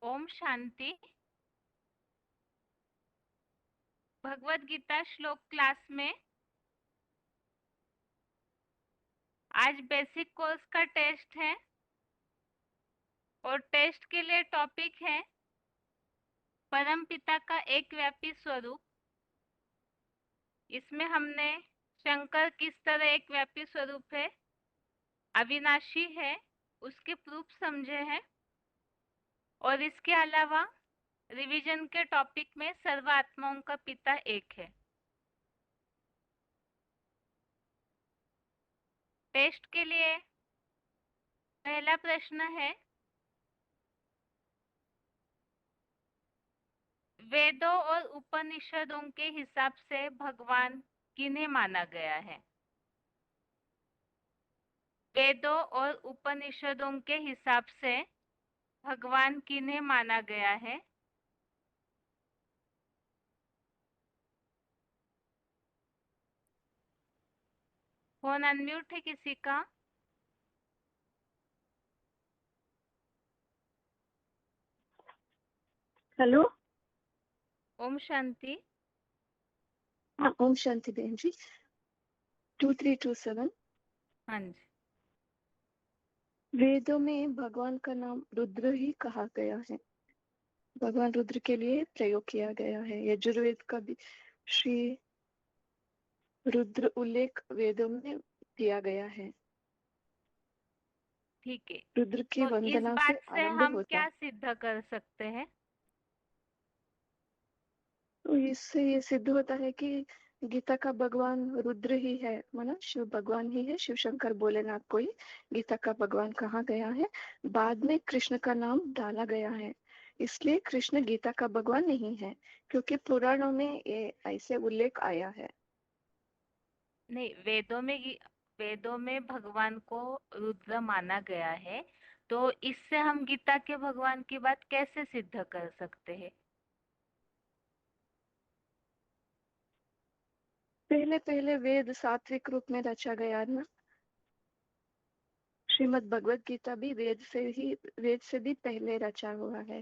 ओम शांति। भगवत गीता श्लोक क्लास में आज बेसिक कोर्स का टेस्ट है और टेस्ट के लिए टॉपिक है परम पिता का एक व्यापी स्वरूप। इसमें हमने शंकर किस तरह एक व्यापी स्वरूप है, अविनाशी है, उसके प्रूफ समझे हैं और इसके अलावा रिवीजन के टॉपिक में सर्व आत्माओं का पिता एक है। टेस्ट के लिए पहला प्रश्न है, वेदों और उपनिषदों के हिसाब से भगवान किन्हें माना गया है? वेदों और उपनिषदों के हिसाब से भगवान किन्हें माना गया है? फोन अनम्यूट है किसी का? हेलो। ओम शांति। हाँ, ओम शांति बहन जी। 2327। हाँ जी। वेदों में भगवान का नाम रुद्र ही कहा गया है। भगवान रुद्र के लिए प्रयोग किया गया है। यजुर्वेद का भी श्री रुद्र उल्लेख वेदों में किया गया है। ठीक है, रुद्र की तो इस वंदना से बात से आरंभ हम होता है। क्या सिद्ध कर सकते हैं? तो इससे ये सिद्ध होता है कि गीता का भगवान रुद्र ही है, माना शिव भगवान ही है। शिव शंकर भोलेनाथ को ही गीता का भगवान कहा गया है। बाद में कृष्ण का नाम डाला गया है, इसलिए कृष्ण गीता का भगवान नहीं है, क्योंकि पुराणों में ये ऐसे उल्लेख आया है। नहीं, वेदों में भगवान को रुद्र माना गया है, तो इससे हम गीता के भगवान की बात कैसे सिद्ध कर सकते हैं? पहले पहले वेद सात्विक रूप में रचा गया ना। श्रीमद् भगवत गीता भी वेद से भी पहले रचा हुआ है,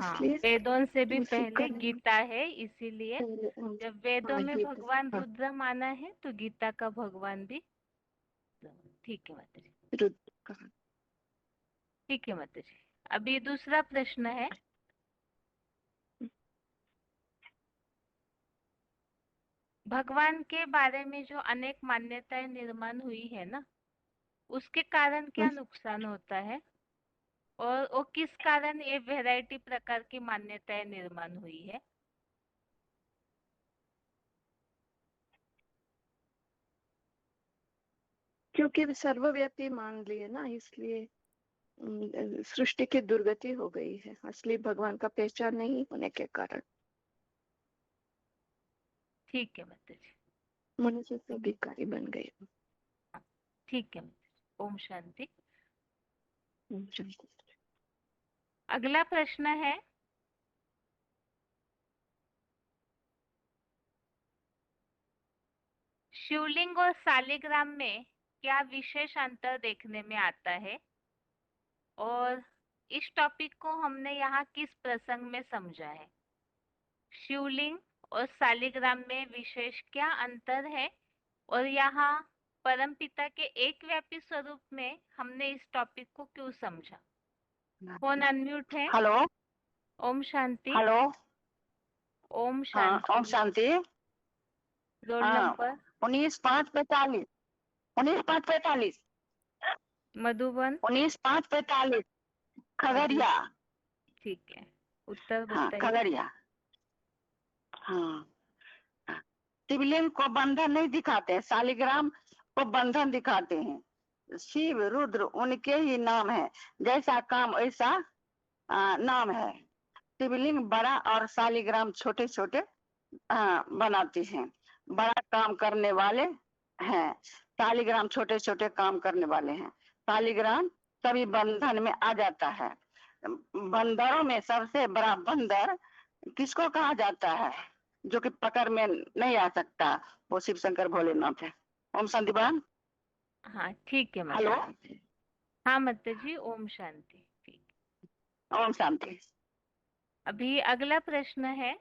हाँ, इसलिए वेदों से भी उसी पहले का नाम गीता है, इसीलिए पहले। जब वेदों हाँ, में गीता। भगवान हाँ, रुद्र माना है तो गीता का भगवान भी। ठीक है माता जी। रुद्र कहा। ठीक है माता जी। अभी दूसरा प्रश्न है, भगवान के बारे में जो अनेक मान्यताएं निर्माण हुई है ना, उसके कारण क्या नुकसान होता है और वो किस कारण ये वैरायटी प्रकार की मान्यताएं निर्माण हुई है? क्योंकि सर्वव्यापी मान लिए ना, इसलिए सृष्टि की दुर्गति हो गई है, असली भगवान का पहचान नहीं होने के कारण ठीक है माता जी। मनुष्य से भिखारी बन गए। हाँ, ठीक है माता जी। ओम शांति। अगला प्रश्न है, शिवलिंग और सालिग्राम में क्या विशेष अंतर देखने में आता है और इस टॉपिक को हमने यहाँ किस प्रसंग में समझा है? शिवलिंग और सालिग्राम में विशेष क्या अंतर है और यहाँ परमपिता के एक व्यापी स्वरूप में हमने इस टॉपिक को क्यों समझा? फोन अनम्यूट है। हेलो। ओम शांति। हेलो। ओम हाँ, ओम शांति। शांति। रोल हाँ, नंबर? 19/5/45। 19/5/45। मधुबन। 19/5/45। मधु। खगड़िया। ठीक है, उत्तर हाँ, बताइए। खगड़िया। हाँ, शिवलिंग को बंधन नहीं दिखाते, शालिग्राम को बंधन दिखाते हैं। शिव रुद्र उनके ही नाम है, जैसा काम ऐसा नाम है। शिवलिंग बड़ा और शालिग्राम छोटे छोटे बनाते हैं। बड़ा काम करने वाले हैं, शालिग्राम छोटे छोटे काम करने वाले हैं। शालिग्राम सभी बंधन में आ जाता है। बंदरों में सबसे बड़ा बंदर किसको कहा जाता है, जो कि पकड़ में नहीं आ सकता? वो शिव शंकर भोलेनाथ है। ओम शांति बहन। हाँ ठीक है माता हेलो। जी। हाँ माता जी, ओम शांति। ठीक। ओम शांति। अभी अगला प्रश्न है,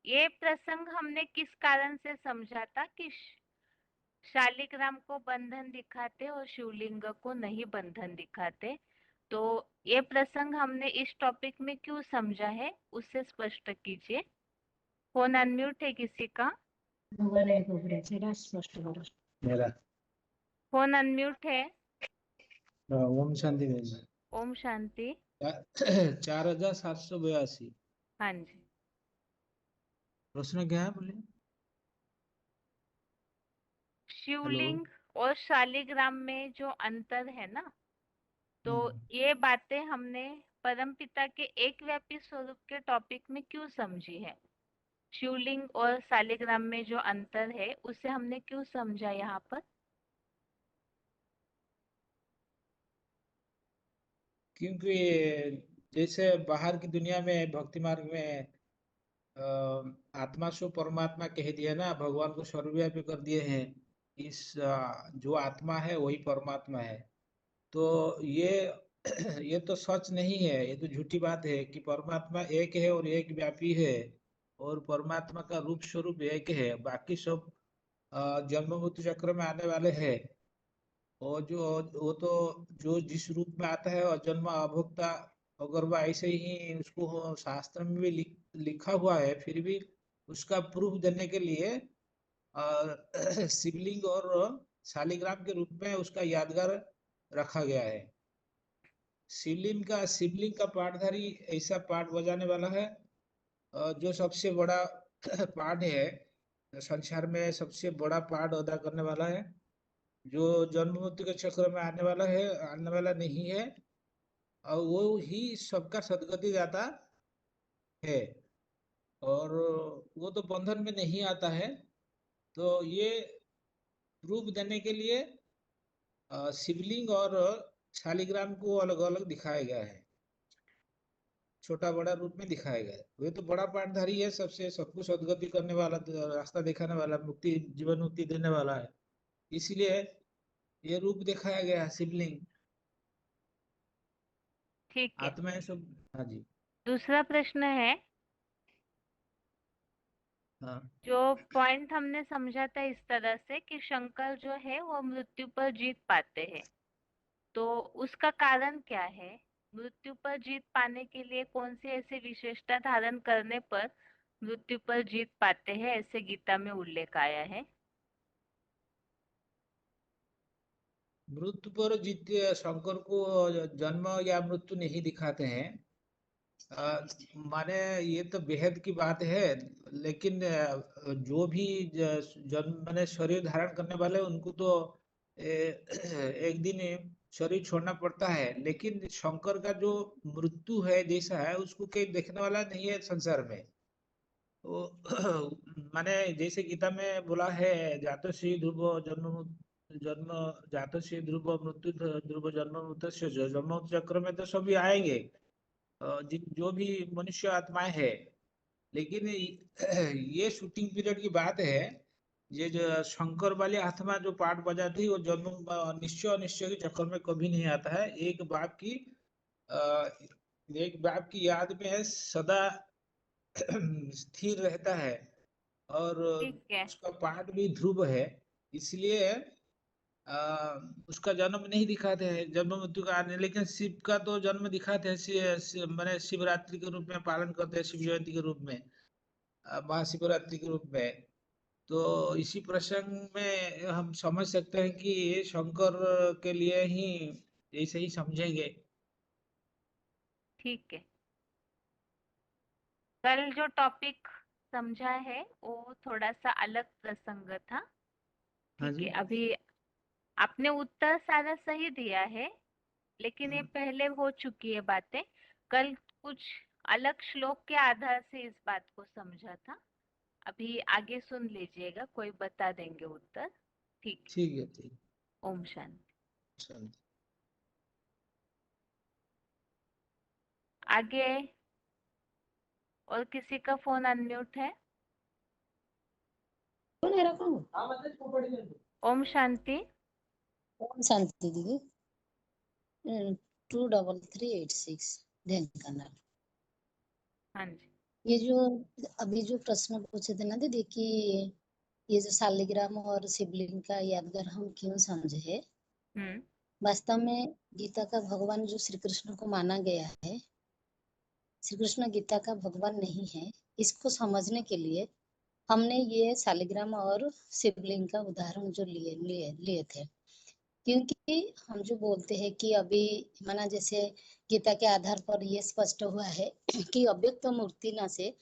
ये प्रसंग हमने किस कारण से समझा था कि शालिग्राम को बंधन दिखाते और शिवलिंग को नहीं बंधन दिखाते। तो ये प्रसंग हमने इस टॉपिक में क्यों समझा है, उससे स्पष्ट कीजिए। फोन अनम्यूट है किसी का? मेरा फोन अनम्यूट है। ओम शांति भेज ओम शांति। 4782। हाँ जी। प्रश्न क्या है बोले? हेलो। शिवलिंग और शालिग्राम में जो अंतर है ना, तो हम्म, ये बातें हमने परमपिता के एक व्यापी स्वरूप के टॉपिक में क्यों समझी है? शिवलिंग और शालिग्राम में जो अंतर है उसे हमने क्यों समझा यहाँ पर? क्योंकि जैसे बाहर की दुनिया में भक्ति मार्ग में आत्मा सो परमात्मा कह दिया ना, भगवान को सर्वव्यापी कर दिए हैं। इस जो आत्मा है वही परमात्मा है। तो ये ये तो सच नहीं है, ये तो झूठी बात है कि परमात्मा एक है और एक व्यापी है, और परमात्मा का रूप स्वरूप एक है, बाकी सब जन्म मृत्यु चक्र में आने वाले हैं। और जो वो तो जो जिस रूप में आता है अजन्म अभोक्ता, अगर वो ऐसे ही उसको शास्त्र में भी लिखा हुआ है, फिर भी उसका प्रूफ देने के लिए शिवलिंग और शालिग्राम के रूप में उसका यादगार रखा गया है। शिवलिंग का पाठधारी ऐसा पाठ बजाने वाला है जो सबसे बड़ा पाठ है संसार में, सबसे बड़ा पाठ अदा करने वाला है, जो जन्म मृत्यु के चक्र में आने वाला है, आने वाला नहीं है, और वो ही सबका सदगति दाता है। और वो तो बंधन में नहीं आता है। तो ये प्रूफ देने के लिए शिवलिंग और शालिग्राम को अलग अलग दिखाया गया है, छोटा बड़ा रूप में दिखाया गया है। वे तो बड़ा पाठधारी है, सबसे सबको सदगति करने वाला, रास्ता दिखाने वाला, मुक्ति जीवन मुक्ति देने वाला है, इसलिए ये रूप दिखाया गया है शिवलिंग। ठीक है। आत्मा है सब। हाँ जी। दूसरा प्रश्न है, हाँ जो पॉइंट हमने समझा था इस तरह से कि शंकर जो है वो मृत्यु पर जीत पाते हैं, तो उसका कारण क्या है? मृत्यु पर जीत पाने के लिए कौन सी ऐसी विशेषता धारण करने पर मृत्यु पर जीत पाते हैं, ऐसे गीता में उल्लेख आया है? मृत्यु पर जीत शंकर को जन्म या मृत्यु नहीं दिखाते हैं। माने ये तो बेहद की बात है, लेकिन जो भी जन्म माने शरीर धारण करने वाले उनको तो एक दिन शरीर छोड़ना पड़ता है, लेकिन शंकर का जो मृत्यु है जैसा है उसको कोई देखने वाला नहीं है संसार में। तो माने जैसे गीता में बोला है, जातो श्री ध्रुव जन्म जातो श्री ध्रुव मृत्यु ध्रुव जन्म मृत्यु, जन्म चक्र में तो सभी आएंगे, जिन जो भी मनुष्य आत्माएं है। लेकिन ये शूटिंग पीरियड की बात है। ये जो शंकर वाली आत्मा जो पार्ट बजाती है वो जन्म निश्चय अनिश्चय के चक्कर में कभी नहीं आता है। अ, एक बाप की याद में सदा स्थिर रहता है, और ठीक है। उसका पाठ भी ध्रुव है, इसलिए उसका जन्म नहीं दिखाते हैं, जन्म मृत्यु का आने। लेकिन शिव का तो जन्म दिखाते हैं, मैंने शिवरात्रि के रूप में पालन करते हैं, शिव जयंती के रूप में, महाशिवरात्रि के रूप में। तो इसी प्रसंग में हम समझ सकते हैं कि ये शंकर के लिए ही ऐसे ही समझेंगे। ठीक है। कल जो टॉपिक समझा है वो थोड़ा सा अलग प्रसंग था। हाँ ठीक है। जी। अभी आपने उत्तर सारा सही दिया है, लेकिन ये हम्म, पहले हो चुकी है बातें। कल कुछ अलग श्लोक के आधार से इस बात को समझा था। अभी आगे सुन लीजिएगा, कोई बता देंगे उत्तर। ठीक है। ठीक है ठीक। ओम शांति। शांति। आगे और किसी का फोन अनम्यूट है? ओम शांति। ओम शांति दीदी। 23386 ढेंकानाल। हाँ जी। ये जो अभी जो प्रश्न पूछे थे ना दीदी कि ये जो शालिग्राम और शिवलिंग का यादगार हम क्यों समझे, वास्तव में गीता का भगवान जो श्री कृष्ण को माना गया है, श्री कृष्ण गीता का भगवान नहीं है। इसको समझने के लिए हमने ये शालिग्राम और शिवलिंग का उदाहरण जो लिए थे, क्योंकि हम जो बोलते हैं कि अभी माना जैसे गीता के आधार पर ये स्पष्ट हुआ है कि अव्यक्त मूर्ति ना से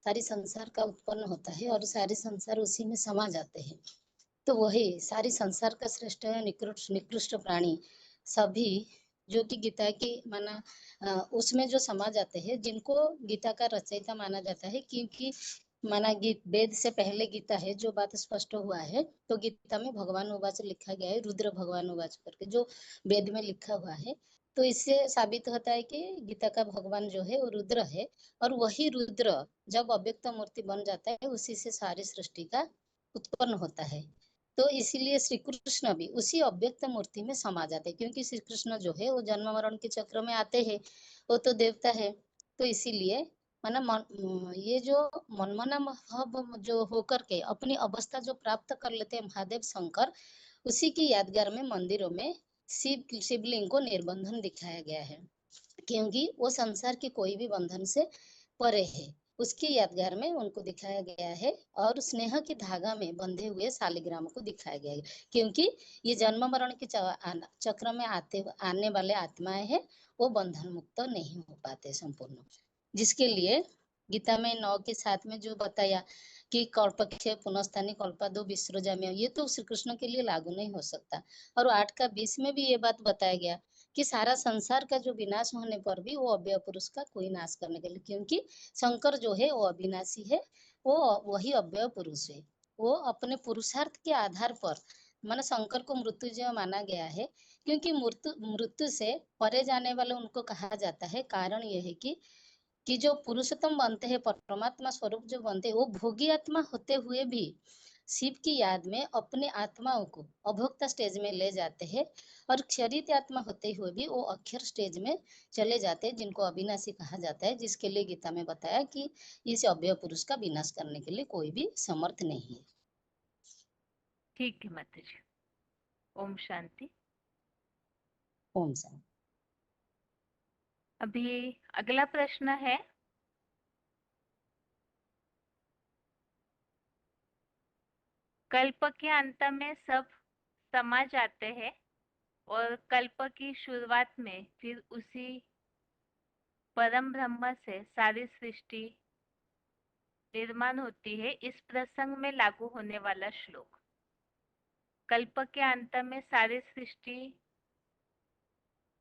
सारी संसार का उत्पन्न होता है और सारे संसार उसी में समा जाते हैं। तो वही सारी संसार का श्रेष्ठ निकृष्ट प्राणी सभी जो कि गीता की माना उसमें जो समा जाते हैं, जिनको गीता का रचयिता माना जाता है, क्योंकि माना वेद से पहले गीता है, जो बात स्पष्ट हुआ है। तो गीता में भगवान उवाच लिखा गया है, रुद्र भगवान उवाच करके जो वेद में लिखा हुआ है। तो इससे साबित होता है कि गीता का भगवान जो है वो रुद्र है, और वही रुद्र जब अव्यक्त मूर्ति बन जाता है उसी से सारी सृष्टि का उत्पन्न होता है। तो इसीलिए श्री कृष्ण भी उसी अव्यक्त मूर्ति में समा जाते हैं, क्योंकि श्री कृष्ण जो है वो जन्म मरण के चक्र में आते हैं, वो तो देवता है। तो इसीलिए माना ये जो मनमना भाव जो होकर के अपनी अवस्था जो प्राप्त कर लेते हैं महादेव शंकर, उसी की यादगार में मंदिरों में शिवलिंग को निर्बंधन दिखाया गया है, क्योंकि वो संसार के कोई भी बंधन से परे है। उसकी यादगार में उनको दिखाया गया है, और स्नेह की धागा में बंधे हुए शालिग्राम को दिखाया गया है, क्योंकि ये जन्म मरण के चक्र में आने वाले आत्माएं हैं, वो बंधन मुक्त नहीं हो पाते संपूर्ण। जिसके लिए गीता में 9 के 7 में जो बताया कि कल्पक्षय पुनस्थानी कल्पादो विसृजाम्य, ये तो श्री कृष्ण के लिए लागू नहीं हो सकता। और 8 का 20 में भी ये बात बताया गया कि सारा संसार का जो विनाश होने पर भी वो अव्यय पुरुष का कोई नाश करने के लिए, क्योंकि शंकर जो है वो अविनाशी है, वो वही अव्यय पुरुष है। वो अपने पुरुषार्थ के आधार पर माना शंकर को मृत्युंजय माना गया है, क्योंकि मृत्यु से परे जाने वाले उनको कहा जाता है। कारण यह है कि जो पुरुषोत्तम बनते हैं, परमात्मा स्वरूप जो बनते हैं, वो भोगी आत्मा होते हुए भी शिव की याद में अपने आत्माओं को अभोक्ता स्टेज में ले जाते हैं, और क्षरित आत्मा होते हुए भी वो अक्षर स्टेज में चले जाते हैं, जिनको अविनाशी कहा जाता है। जिसके लिए गीता में बताया कि इस अव्यय पुरुष का विनाश करने के लिए कोई भी समर्थ नहीं है। ठीक है माता जी, ओम शांति। ओम शांति। अभी अगला प्रश्न है, कल्प के अंत में सब समा जाते हैं और कल्प की शुरुआत में फिर उसी परम ब्रह्म से सारी सृष्टि निर्माण होती है। इस प्रसंग में लागू होने वाला श्लोक। कल्प के अंत में सारी सृष्टि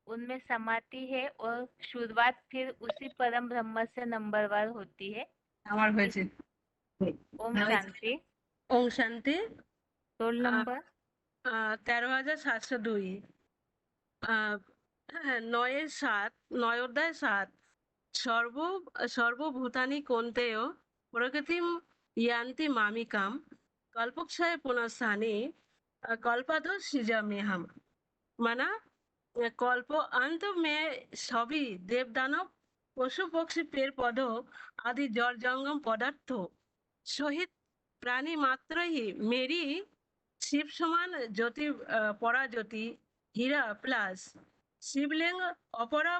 उनमें समाती है और शुरुआत फिर उसी परम ब्रह्म से नंबरवार होती है। ओम शांति। ओम शांति। Roll number 13,702। 9-7 9 অধ্যায় 7 সর্বভূতানি কন্তেয় প্রকৃতিম ইয়ান্তি মামিকাম কল্পক্ষয় পুনঃস্থানে कल्पादो सृजाम्यहम्। माना कल्प अंत में सभी देव दानव पशु पक्षी पेड़ पौधों आदि जल जंगम पदार्थों सहित प्राणी मात्र ही मेरी शिव समान ज्योति परा ज्योति हीरा प्लस शिवलिंग अपरा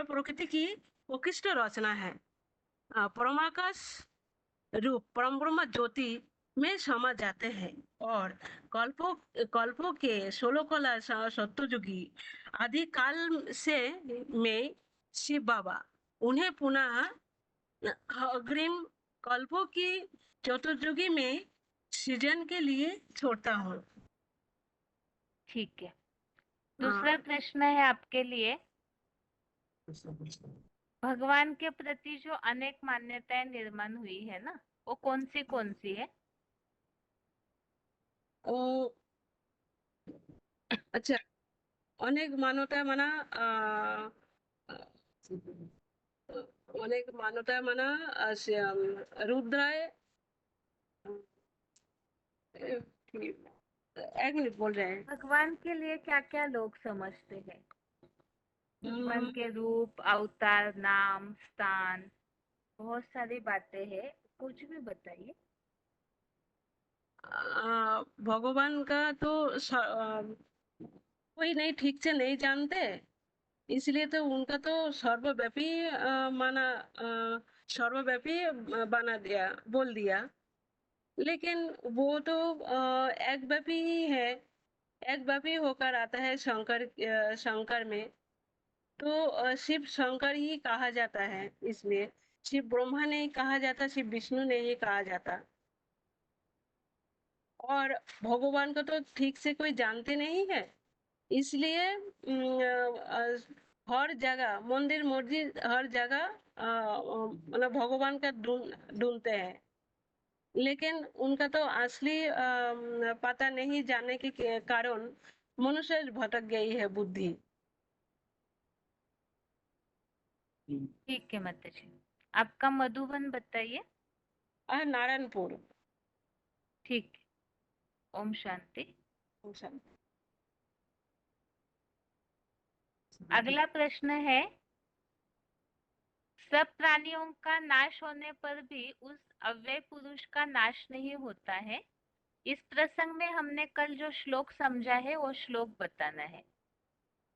प्रकृति की उत्कृष्ट रचना है। परमाकाश रूप परम ब्रह्म ज्योति में समा जाते हैं, और कल्पों के 16 कला सत्युगी आदि काल से में शिव बाबा उन्हें पुनः अग्रिम कल्पों की चतुर्युगी में सृजन के लिए छोड़ता हूँ। ठीक है। दूसरा प्रश्न है आपके लिए, भगवान के प्रति जो अनेक मान्यताएं निर्माण हुई है ना, वो कौन सी है? अच्छा, अनेक मान्यता माना रुद्राय एक मिनट बोल रहे हैं। भगवान के लिए क्या क्या लोग समझते हैं? भगवान के रूप, अवतार, नाम, स्थान, बहुत सारी बातें हैं, कुछ भी बताइए। भगवान का तो कोई नहीं ठीक से नहीं जानते, इसलिए तो उनका तो सर्वव्यापी माना, सर्वव्यापी बना दिया, बोल दिया। लेकिन वो तो एक व्यापी ही है, एक व्यापी होकर आता है शंकर में। तो शिव शंकर ही कहा जाता है, इसलिए शिव ब्रह्मा नहीं कहा जाता, शिव विष्णु नहीं कहा जाता। और भगवान को तो ठीक से कोई जानते नहीं है, इसलिए हर जगह मंदिर मस्जिद हर जगह मतलब भगवान का ढूंढते हैं, लेकिन उनका तो असली पता नहीं जाने के कारण मनुष्य भटक गई है बुद्धि। ठीक है माता जी। आपका मधुबन बताइए। नारायणपुर। ठीक है, ओम शांति। ओम शांति। अगला प्रश्न है, सब प्राणियों का नाश होने पर भी उस अव्यय पुरुष का नाश नहीं होता है। इस प्रसंग में हमने कल जो श्लोक समझा है वो श्लोक बताना है।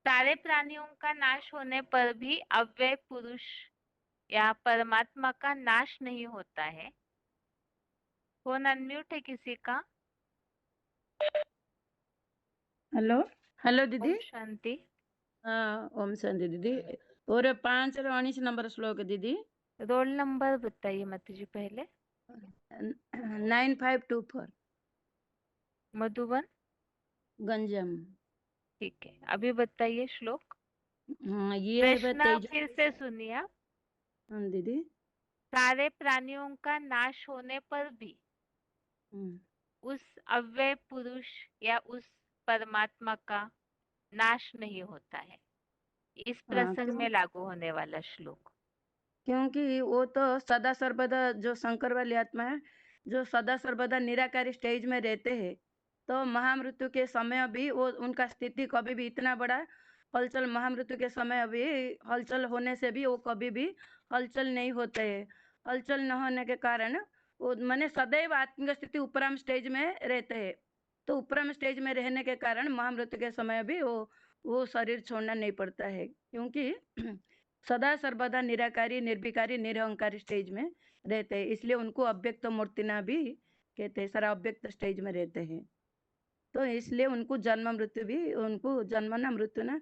सारे प्राणियों का नाश होने पर भी अव्यय पुरुष या परमात्मा का नाश नहीं होता है। फोन अनम्यूट है किसी का? हेलो हेलो दीदी। ओम शांति। हाँ ओम शांति दीदी। और 5 नंबर श्लोक दीदी। रोल नंबर बताइए माता जी पहले। 9524 मधुबन। गंजम। ठीक है, अभी बताइए श्लोक। हाँ ये प्रश्न फिर से सुनिए आप। हाँ दीदी। सारे प्राणियों का नाश होने पर भी उस अव्यय पुरुष या उस परमात्मा का नाश नहीं होता है। इस प्रसंग में लागू होने वाला श्लोक। क्योंकि वो तो सदा सर्वदा जो शंकर वाली आत्मा है, जो सदा सर्वदा निराकारी स्टेज में रहते हैं, तो महामृत्यु के समय भी वो उनका स्थिति कभी भी इतना बड़ा हलचल, महामृत्यु के समय भी हलचल होने से भी वो कभी भी हलचल नहीं होते है। हलचल न होने के कारण वो माने सदैव आत्मिक स्थिति उपराम स्टेज में रहते हैं। तो उपराम स्टेज में रहने के कारण महामृत्यु के समय भी वो शरीर छोड़ना नहीं पड़ता है, क्योंकि सदा सर्वदा निराकारी, निर्विकारी, निरहंकारी स्टेज में रहते हैं, इसलिए उनको अव्यक्त मूर्तिना भी कहते हैं। सारा अव्यक्त स्टेज में रहते हैं, तो इसलिए उनको जन्म मृत्यु भी, उनको जन्म ना मृत्यु ना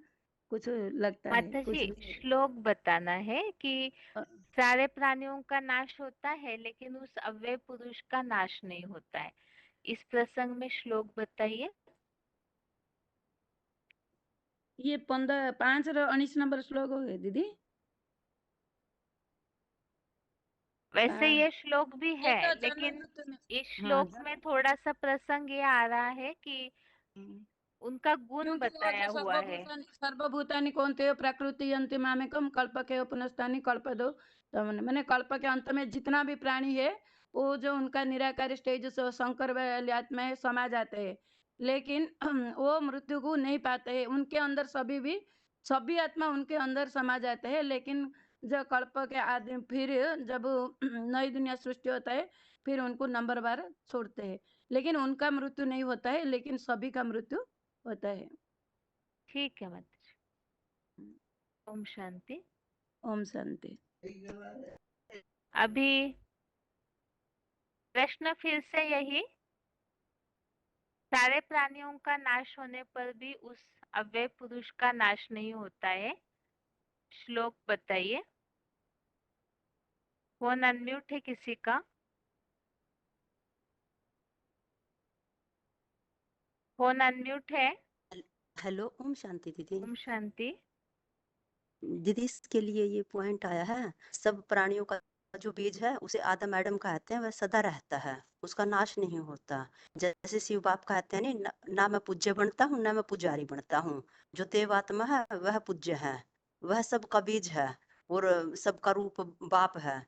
कुछ लगता है माता कुछ जी भी। श्लोक बताना है कि सारे प्राणियों का नाश होता है लेकिन उस अव्यय पुरुष का नाश नहीं होता है। इस प्रसंग में श्लोक बताइए। ये 5 और 19 नंबर श्लोक हो गए दीदी। वैसे ये श्लोक भी ये है, तो जन्म लेकिन मृत्यु में। इस हाँ श्लोक में थोड़ा सा प्रसंग ये आ रहा है कि उनका गुण क्योंकि वो बताया जो हुआ है। सर्वभूतानि कौन्तेय प्रकृति यन्ति मामेकम कल्पके पुनस्तानि कल्पदो। तो मैंने कल्प के अंत में जितना भी प्राणी है, वो जो उनका निराकारी स्टेज से शंकर वाली आत्मा है समा जाते हैं, लेकिन वो मृत्यु को नहीं पाते हैं। उनके अंदर सभी आत्मा उनके अंदर समा जाते हैं, लेकिन जो कल्प के आदि फिर जब नई दुनिया सृष्टि होता है, फिर उनको नंबर बार छोड़ते हैं, लेकिन उनका मृत्यु नहीं होता है, लेकिन सभी का मृत्यु होता है। ठीक है माता जी। ओम शांति। ओम शांति। अभी प्रश्न फिर से यही, सारे प्राणियों का नाश होने पर भी उस अव्यय पुरुष का नाश नहीं होता है। श्लोक बताइए। फोन अनम्यूट है किसी का? फोन अनम्यूट है। हेलो ओम शांति दीदी। ओम शांति। दीदी इसके लिए ये पॉइंट आया है, सब प्राणियों का जो बीज है उसे आदम मैडम कहते हैं, वह सदा रहता है, उसका नाश नहीं होता। जैसे शिव बाप कहते हैं ना, ना मैं पूज्य बनता हूँ ना मैं पुजारी बनता हूँ, जो देवात्मा है वह पूज्य है, वह सबका बीज है और सबका रूप बाप है।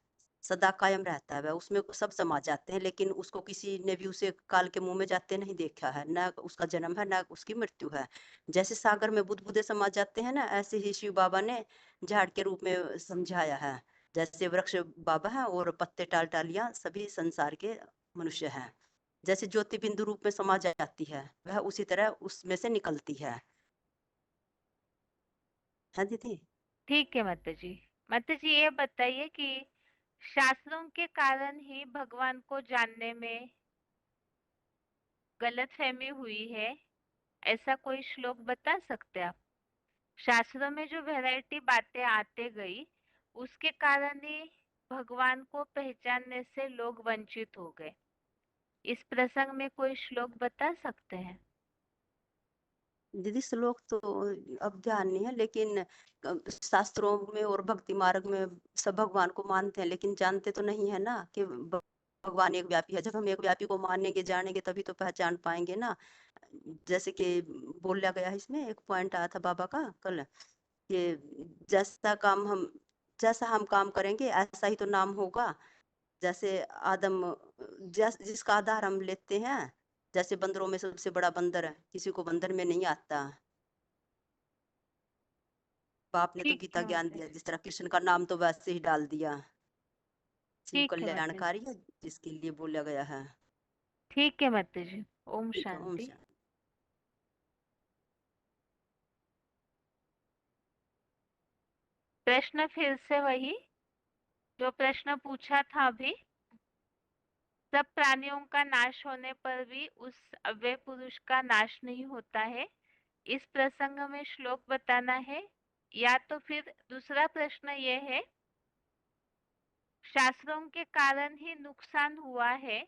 सदा कायम रहता है, वह उसमें सब समा जाते हैं, लेकिन उसको किसी ने भी उसे काल के मुंह में जाते नहीं देखा है, न उसका जन्म है न उसकी मृत्यु है। जैसे सागर में बुदबुदे समा जाते हैं ना, ऐसे ही शिव बाबा ने झाड़ के रूप में समझाया है। जैसे वृक्ष बाबा है और पत्ते टाल टालियां सभी संसार के मनुष्य हैं। जैसे ज्योति बिंदु रूप में समा जाती है, वह उसी तरह उसमें से निकलती है दीदी। ठीक है माता जी। माता जी ये बताइए कि शास्त्रों के कारण ही भगवान को जानने में गलतफहमी हुई है, ऐसा कोई श्लोक बता सकते हैं आप? शास्त्रों में जो वैरायटी बातें आते गई, उसके कारण ही भगवान को पहचानने से लोग वंचित हो गए। इस प्रसंग में कोई श्लोक बता सकते हैं? दीदी श्लोक तो अब ध्यान नहीं है, लेकिन शास्त्रों में और भक्ति मार्ग में सब भगवान को मानते हैं, लेकिन जानते तो नहीं है ना कि भगवान एक व्यापी है। जब हम एक व्यापी को मानेंगे जानेंगे तभी तो पहचान पाएंगे ना। जैसे कि बोला गया है, इसमें एक पॉइंट आया था बाबा का कल कि जैसा हम काम करेंगे ऐसा ही तो नाम होगा। जैसे आदम जिसका आधार हम लेते हैं, जैसे बंदरों में सबसे बड़ा बंदर है, किसी को बंदर में नहीं आता। बाप ने तो ठीक गीता है ज्ञान माता दिया, जी। जिस तरह कृष्ण का नाम तो वैसे ही डाल दिया। शिव ठीक है माता जी। कल्याणकारी है जिसके लिए बोला गया है। ठीक है माता जी। ओम ठीक है, ओम शांति। शांति। प्रश्न फिर से वही जो प्रश्न पूछा था अभी। सब प्राणियों का नाश होने पर भी उस अव्यय पुरुष का नाश नहीं होता है, इस प्रसंग में श्लोक बताना है। या तो फिर दूसरा प्रश्न ये है, शास्त्रों के कारण ही नुकसान हुआ है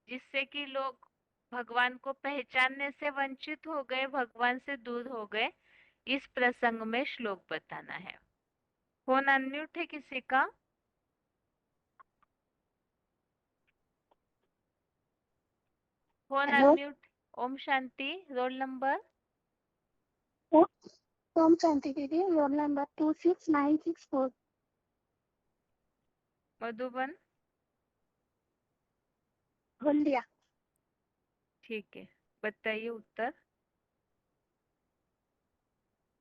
जिससे कि लोग भगवान को पहचानने से वंचित हो गए, भगवान से दूर हो गए, इस प्रसंग में श्लोक बताना है। फोन अनम्यूट है किसी का? Phone hello. अनम्यूट। ओम शांति। Roll number? ओम शांति दीदी, रोल नंबर 26964। मधुबन? हल्दिया। ठीक है, बताइए उत्तर।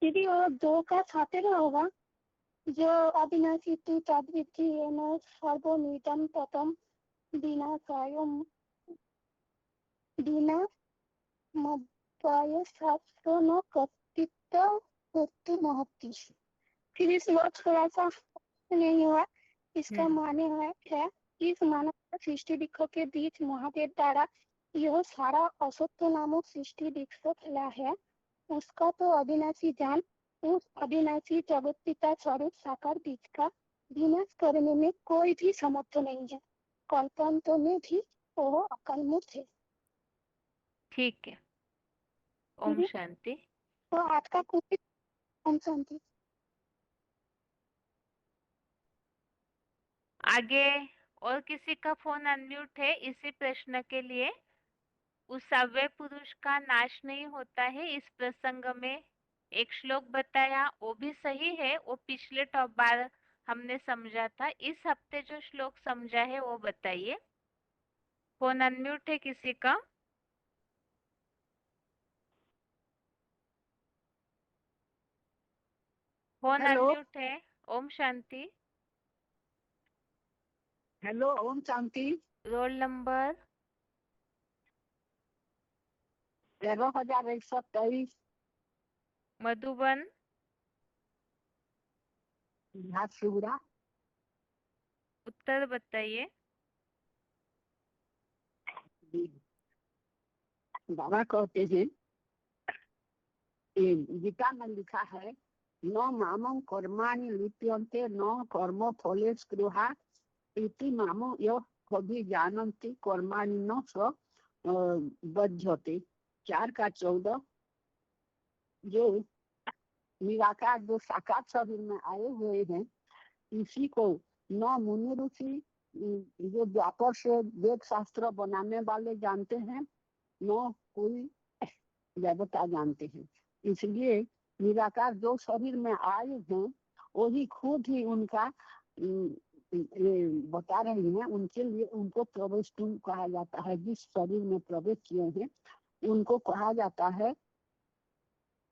दीदी वो 2 का छात्र होगा जो अविनाशी तु तद्विद्धि येन सर्वमिदं ततं विनाशाय मद्वाय शास्त्रो न कथित होतु महति। फिर इस वर्ड थोड़ा सा नहीं हुआ। इसका माने है इस मानव सृष्टि वृक्ष के बीच महादेव द्वारा यह सारा असत्य नामक सृष्टि वृक्ष फैला है। उसका तो अविनाशी जान उस अविनाशी जगत पिता स्वरूप साकार बीज का विनाश करने में कोई भी समर्थ नहीं है। कल्पांत में भी वो अकलमुख है। ठीक है, ओम शांति। तो आज का कुछ ओम शांति। आगे और किसी का फोन अनम्यूट है इसी प्रश्न के लिए? उस अव्यय पुरुष का नाश नहीं होता है, इस प्रसंग में एक श्लोक बताया, वो भी सही है, वो पिछले टॉप बार हमने समझा था। इस हफ्ते जो श्लोक समझा है वो बताइए। फोन अनम्यूट है किसी का? फोन हेलो अनम्यूट है। ओम शांति। हेलो ओम शांति। Roll number? 13,123। मधुबन? शिवरा। उत्तर बताइए। बाबा कहते हैं, ये गीता में लिखा है, न मामं कर्माणि लिप्यन्ते न कर्म फले स्पृहा इति मामो यः कभी जानन्ति कर्माणि न स बध्यते। 4:14। जो निराकार जो साकार शरीर में आए हुए हैं, इसी को न मुनि ऋषि जो द्वापर से वेद शास्त्र बनाने वाले जानते हैं, न कोई देवता जानते हैं। इसलिए निराकार जो शरीर में आए हैं वही खुद ही उनका ये बता रही हैं उनके लिए उनको प्रवेश कहा जाता है। जिस शरीर में प्रवेश किए हैं उनको कहा जाता है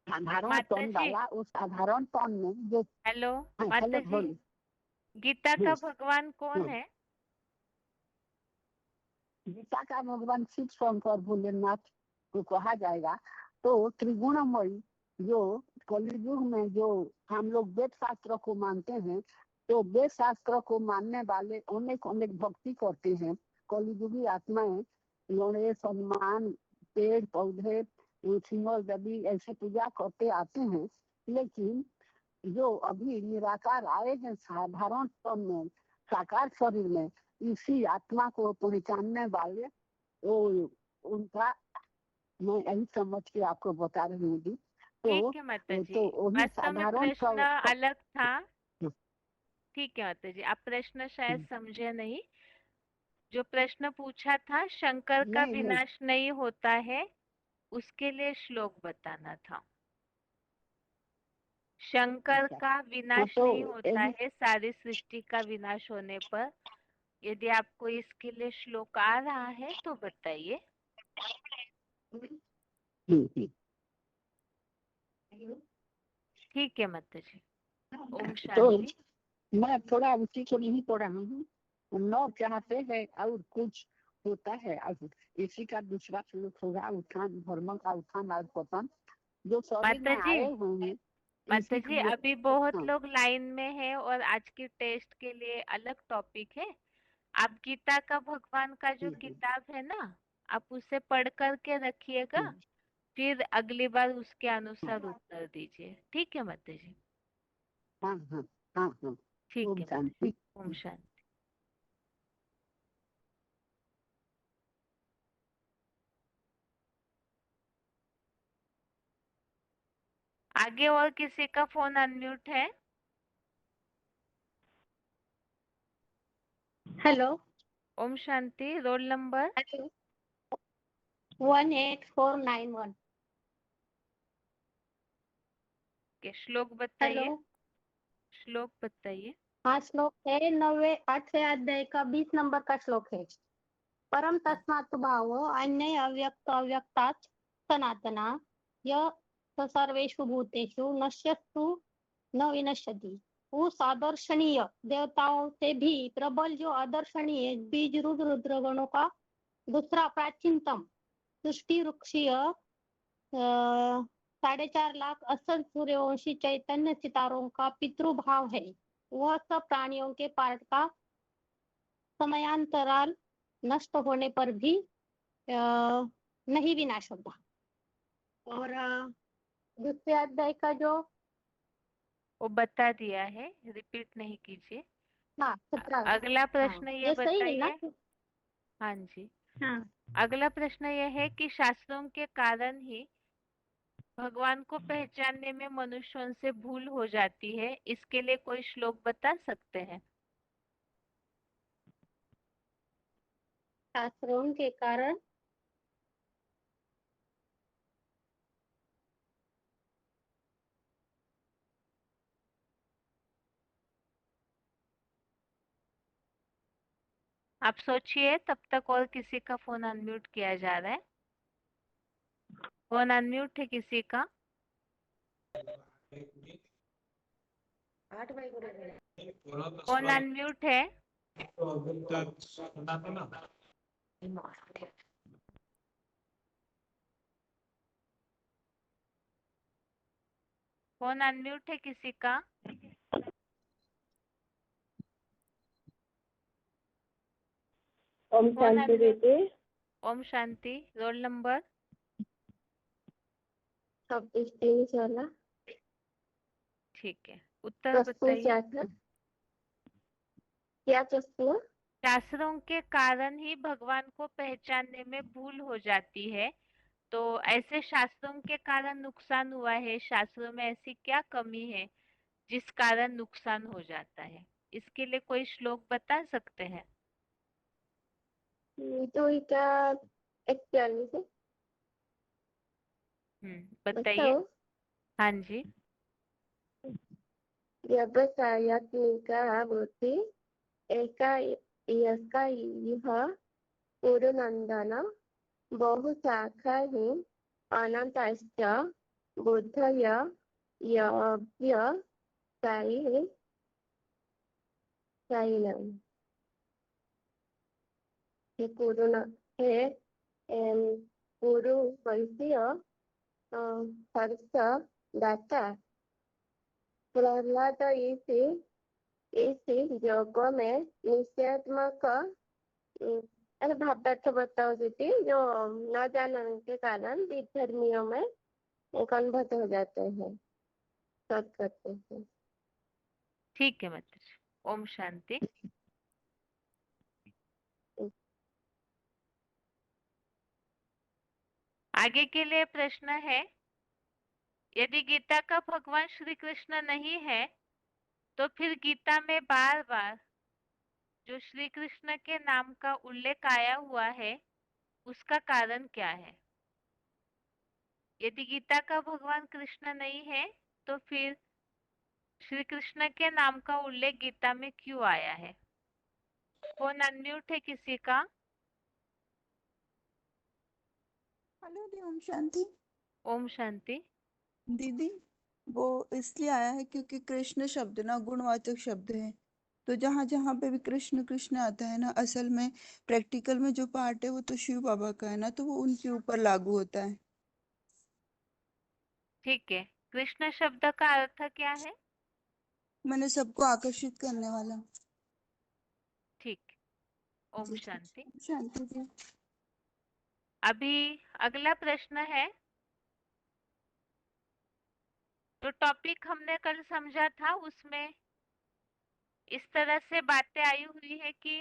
साधारण माता तन जी, वाला। उस साधारण तन में जो हेलो हेलो माता जी, बोलिए। गीता का भगवान कौन हम्म। है? गीता का भगवान शिव शंकर भोलेनाथ को कहा जाएगा। तो त्रिगुणमयी जो कलयुग में जो हम लोग वेद शास्त्र को मानते हैं, तो वेद शास्त्र को मानने वाले अनेक अनेक भक्ति करते हैं। कलयुगी आत्माएं लोड़े सम्मान पेड़ पौधे सिंगल देवी ऐसे पूजा करते आते हैं। लेकिन जो अभी निराकार आए हैं साधारण तन में साकार शरीर में, इसी आत्मा को पहचानने वाले वो उनका मैं यही समझ के आपको बता रही हूँ। तो ठीक है माता जी, वही वास्तव में साधारण प्रश्न अलग था। हम्म, ठीक है माता जी, आप प्रश्न शायद समझे नहीं। जो प्रश्न पूछा था, शंकर का नहीं नहीं विनाश नहीं होता है, उसके लिए श्लोक बताना था। शंकर अच्छा। का हाँ विनाश तो नहीं होता यही है सारी सृष्टि का विनाश होने पर। यदि आपको इसके लिए श्लोक आ रहा है तो बताइए। हम्म। ठीक है माता जी, ओम तो शांति। मैं थोड़ा उसी को नहीं पढ़ा हूँ। नौ चाहते हैं और कुछ होता है। अब इसी का दूसरा श्लोक होगा उत्थान धर्म का उत्थान और पतन जो शरीर माता में जी, आए हुए हैं माता इसी जी, के लिए। अभी बहुत हाँ लोग लाइन में हैं और आज की टेस्ट के लिए अलग टॉपिक है। आप गीता का भगवान का जो किताब है ना, आप उसे पढ़ करके रखिएगा, फिर अगली बार उसके अनुसार उत्तर दीजिए। ठीक है माता जी? हाँ हाँ हाँ हाँ। ठीक ओम है माता जी, शांति। ओम शांति। आगे और किसी का फोन अनम्यूट है? हेलो। ओम शांति। Roll number? 18491। के श्लोक हेलो। बताइए, श्लोक बताइए। हाँ, श्लोक है 8वें अध्याय का 20 नंबर का श्लोक है। परम तस्मात् भाव अन्य अव्यक्त अव्यक्तात् सनातना यह सर्वेषु भूतेषु नश्यतु न विनश्यति। उस आदर्शनीय देवताओं से भी प्रबल जो आदर्शनीय बीज रुद्र गणों का दूसरा प्राचीनतम सृष्टि वृक्षीय 4.5 लाख असल सूर्यवंशी चैतन्य सितारों का पितृभाव है। वह सब प्राणियों के पार्ट का समयांतराल नष्ट होने पर भी नहीं विनाश होता। और दूसरे अध्याय का जो वो बता दिया है, रिपीट नहीं कीजिए। हाँ 17। अगला हाँ प्रश्न ये ये सही है ना? बताइए। हाँ जी। हाँ। अगला प्रश्न यह है कि शास्त्रों के कारण ही भगवान को पहचानने में मनुष्यों से भूल हो जाती है, इसके लिए कोई श्लोक बता सकते हैं? शास्त्रों के कारण आप सोचिए, तब तक और किसी का फोन अनम्यूट किया जा रहा है। फोन अनम्यूट है किसी का? 8 बाई फोन अनम्यूट है? फोन अनम्यूट है किसी का? ओम फोन शांति अनम्यूट। बेटे। ओम शांति। Roll number? 26 वाला ठीक है, उत्तर प्रश्न बताइए। क्या था? क्या प्रश्न? शास्त्रों के कारण ही भगवान को पहचानने में भूल हो जाती है, तो ऐसे शास्त्रों के कारण नुकसान हुआ है, शास्त्रों में ऐसी क्या कमी है जिस कारण नुकसान हो जाता है? इसके लिए कोई श्लोक बता सकते हैं? तो क्या 41 है? बताइए। बताओ। हाँ जी। व्यवसायत्मिका बुद्धि यस्का यह पुरुनंदन बहुशाखा ही अनंतश्च बुद्धय यज्ञ शैलम। हे पुरु वैश्य हर्ष दाता प्रहलाद इस योग में निषेधात्मक अरे भावार्थ बताओ दीदी। जो न जानने के कारण विधर्मियों में कन्वर्ट हो जाते हैं, शक करते हैं। ठीक है माताजी, ओम शांति। आगे के लिए प्रश्न है, यदि गीता का भगवान श्री कृष्ण नहीं है तो फिर गीता में बार बार जो श्री कृष्ण के नाम का उल्लेख आया हुआ है उसका कारण क्या है? यदि गीता का भगवान कृष्ण नहीं है तो फिर श्री कृष्ण के नाम का उल्लेख गीता में क्यों आया है? फोन अनम्यूट है किसी का? हेलो दी, ओम शांति। ओम शांति। दीदी वो इसलिए आया है क्योंकि कृष्ण शब्द ना गुणवाचक शब्द है, तो जहाँ जहाँ पे भी कृष्ण कृष्ण आता है ना, असल में प्रैक्टिकल में जो पार्ट है वो तो शिव बाबा का है ना, तो वो उनके ऊपर लागू होता है। ठीक है, कृष्ण शब्द का अर्थ क्या है? मैंने सबको आकर्षित करने वाला। ठीक, ओम जी शांति। शांति जी। अभी अगला प्रश्न है, जो टॉपिक हमने कल समझा था उसमें इस तरह से बातें आई हुई है कि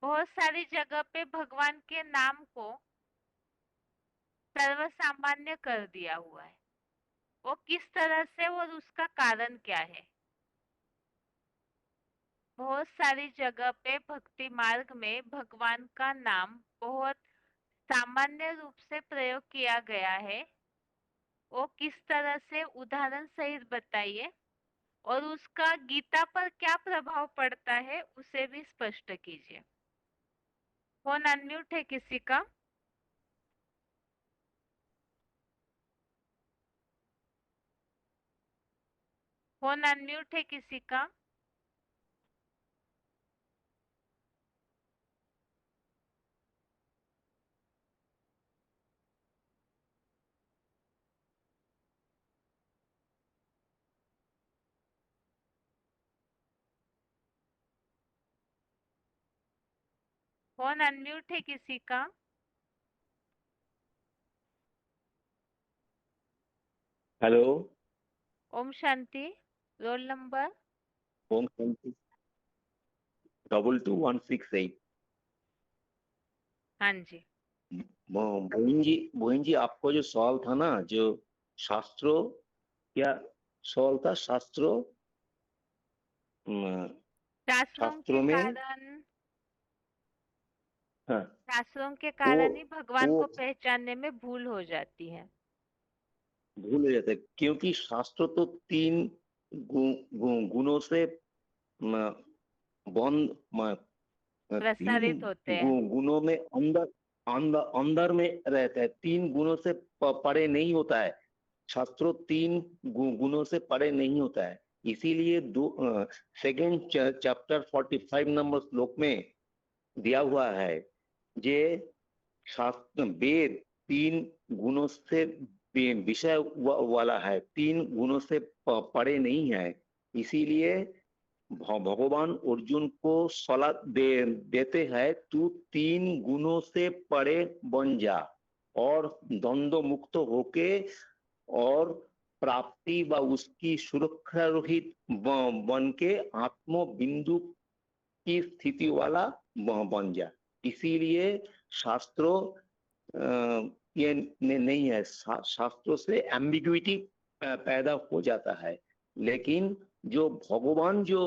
बहुत सारी जगह पे भगवान के नाम को सर्वसामान्य कर दिया हुआ है। वो किस तरह से और उसका कारण क्या है? बहुत सारी जगह पे भक्ति मार्ग में भगवान का नाम बहुत सामान्य रूप से प्रयोग किया गया है। वो किस तरह से, उदाहरण सहित बताइए, और उसका गीता पर क्या प्रभाव पड़ता है उसे भी स्पष्ट कीजिए। फोन अनम्यूट है किसी का? फोन अनम्यूट है किसी का? फोन अनम्यूट है किसी का? हेलो, ओम शांति। Roll number? ओम शांति। 22168। हाँ जी। मोहिन जी आपको जो सवाल था ना, जो शास्त्रों, क्या सवाल था? शास्त्रों शास्त्रों के में, कारण, हाँ, शास्त्रों के वो कारण ही भगवान वो को पहचानने में भूल हो जाती है। भूल हो जाता है, क्योंकि शास्त्र तो 3 गुणों से बंद, प्रसारित होते हैं। गुणों में अंदर अंदर अंदर में रहता है। 3 गुणों से परे नहीं होता है। शास्त्रों 3 गुणों से परे नहीं होता है। इसीलिए सेकंड चैप्टर 45 नंबर श्लोक में दिया हुआ है, जे शास्त्र वेद 3 गुणों से विषय वाला है, 3 गुणों से परे नहीं है। इसीलिए भगवान अर्जुन को सलाह देते हैं, तू 3 गुणों से परे बन जा और द्वंद्व मुक्त होके और प्राप्ति व उसकी सुरक्षा रहित बन के आत्म बिंदु की स्थिति वाला बन जा। इसीलिए शास्त्रों ये नहीं है। शास्त्रों से एम्बिग्विटी पैदा हो जाता है, लेकिन जो भगवान जो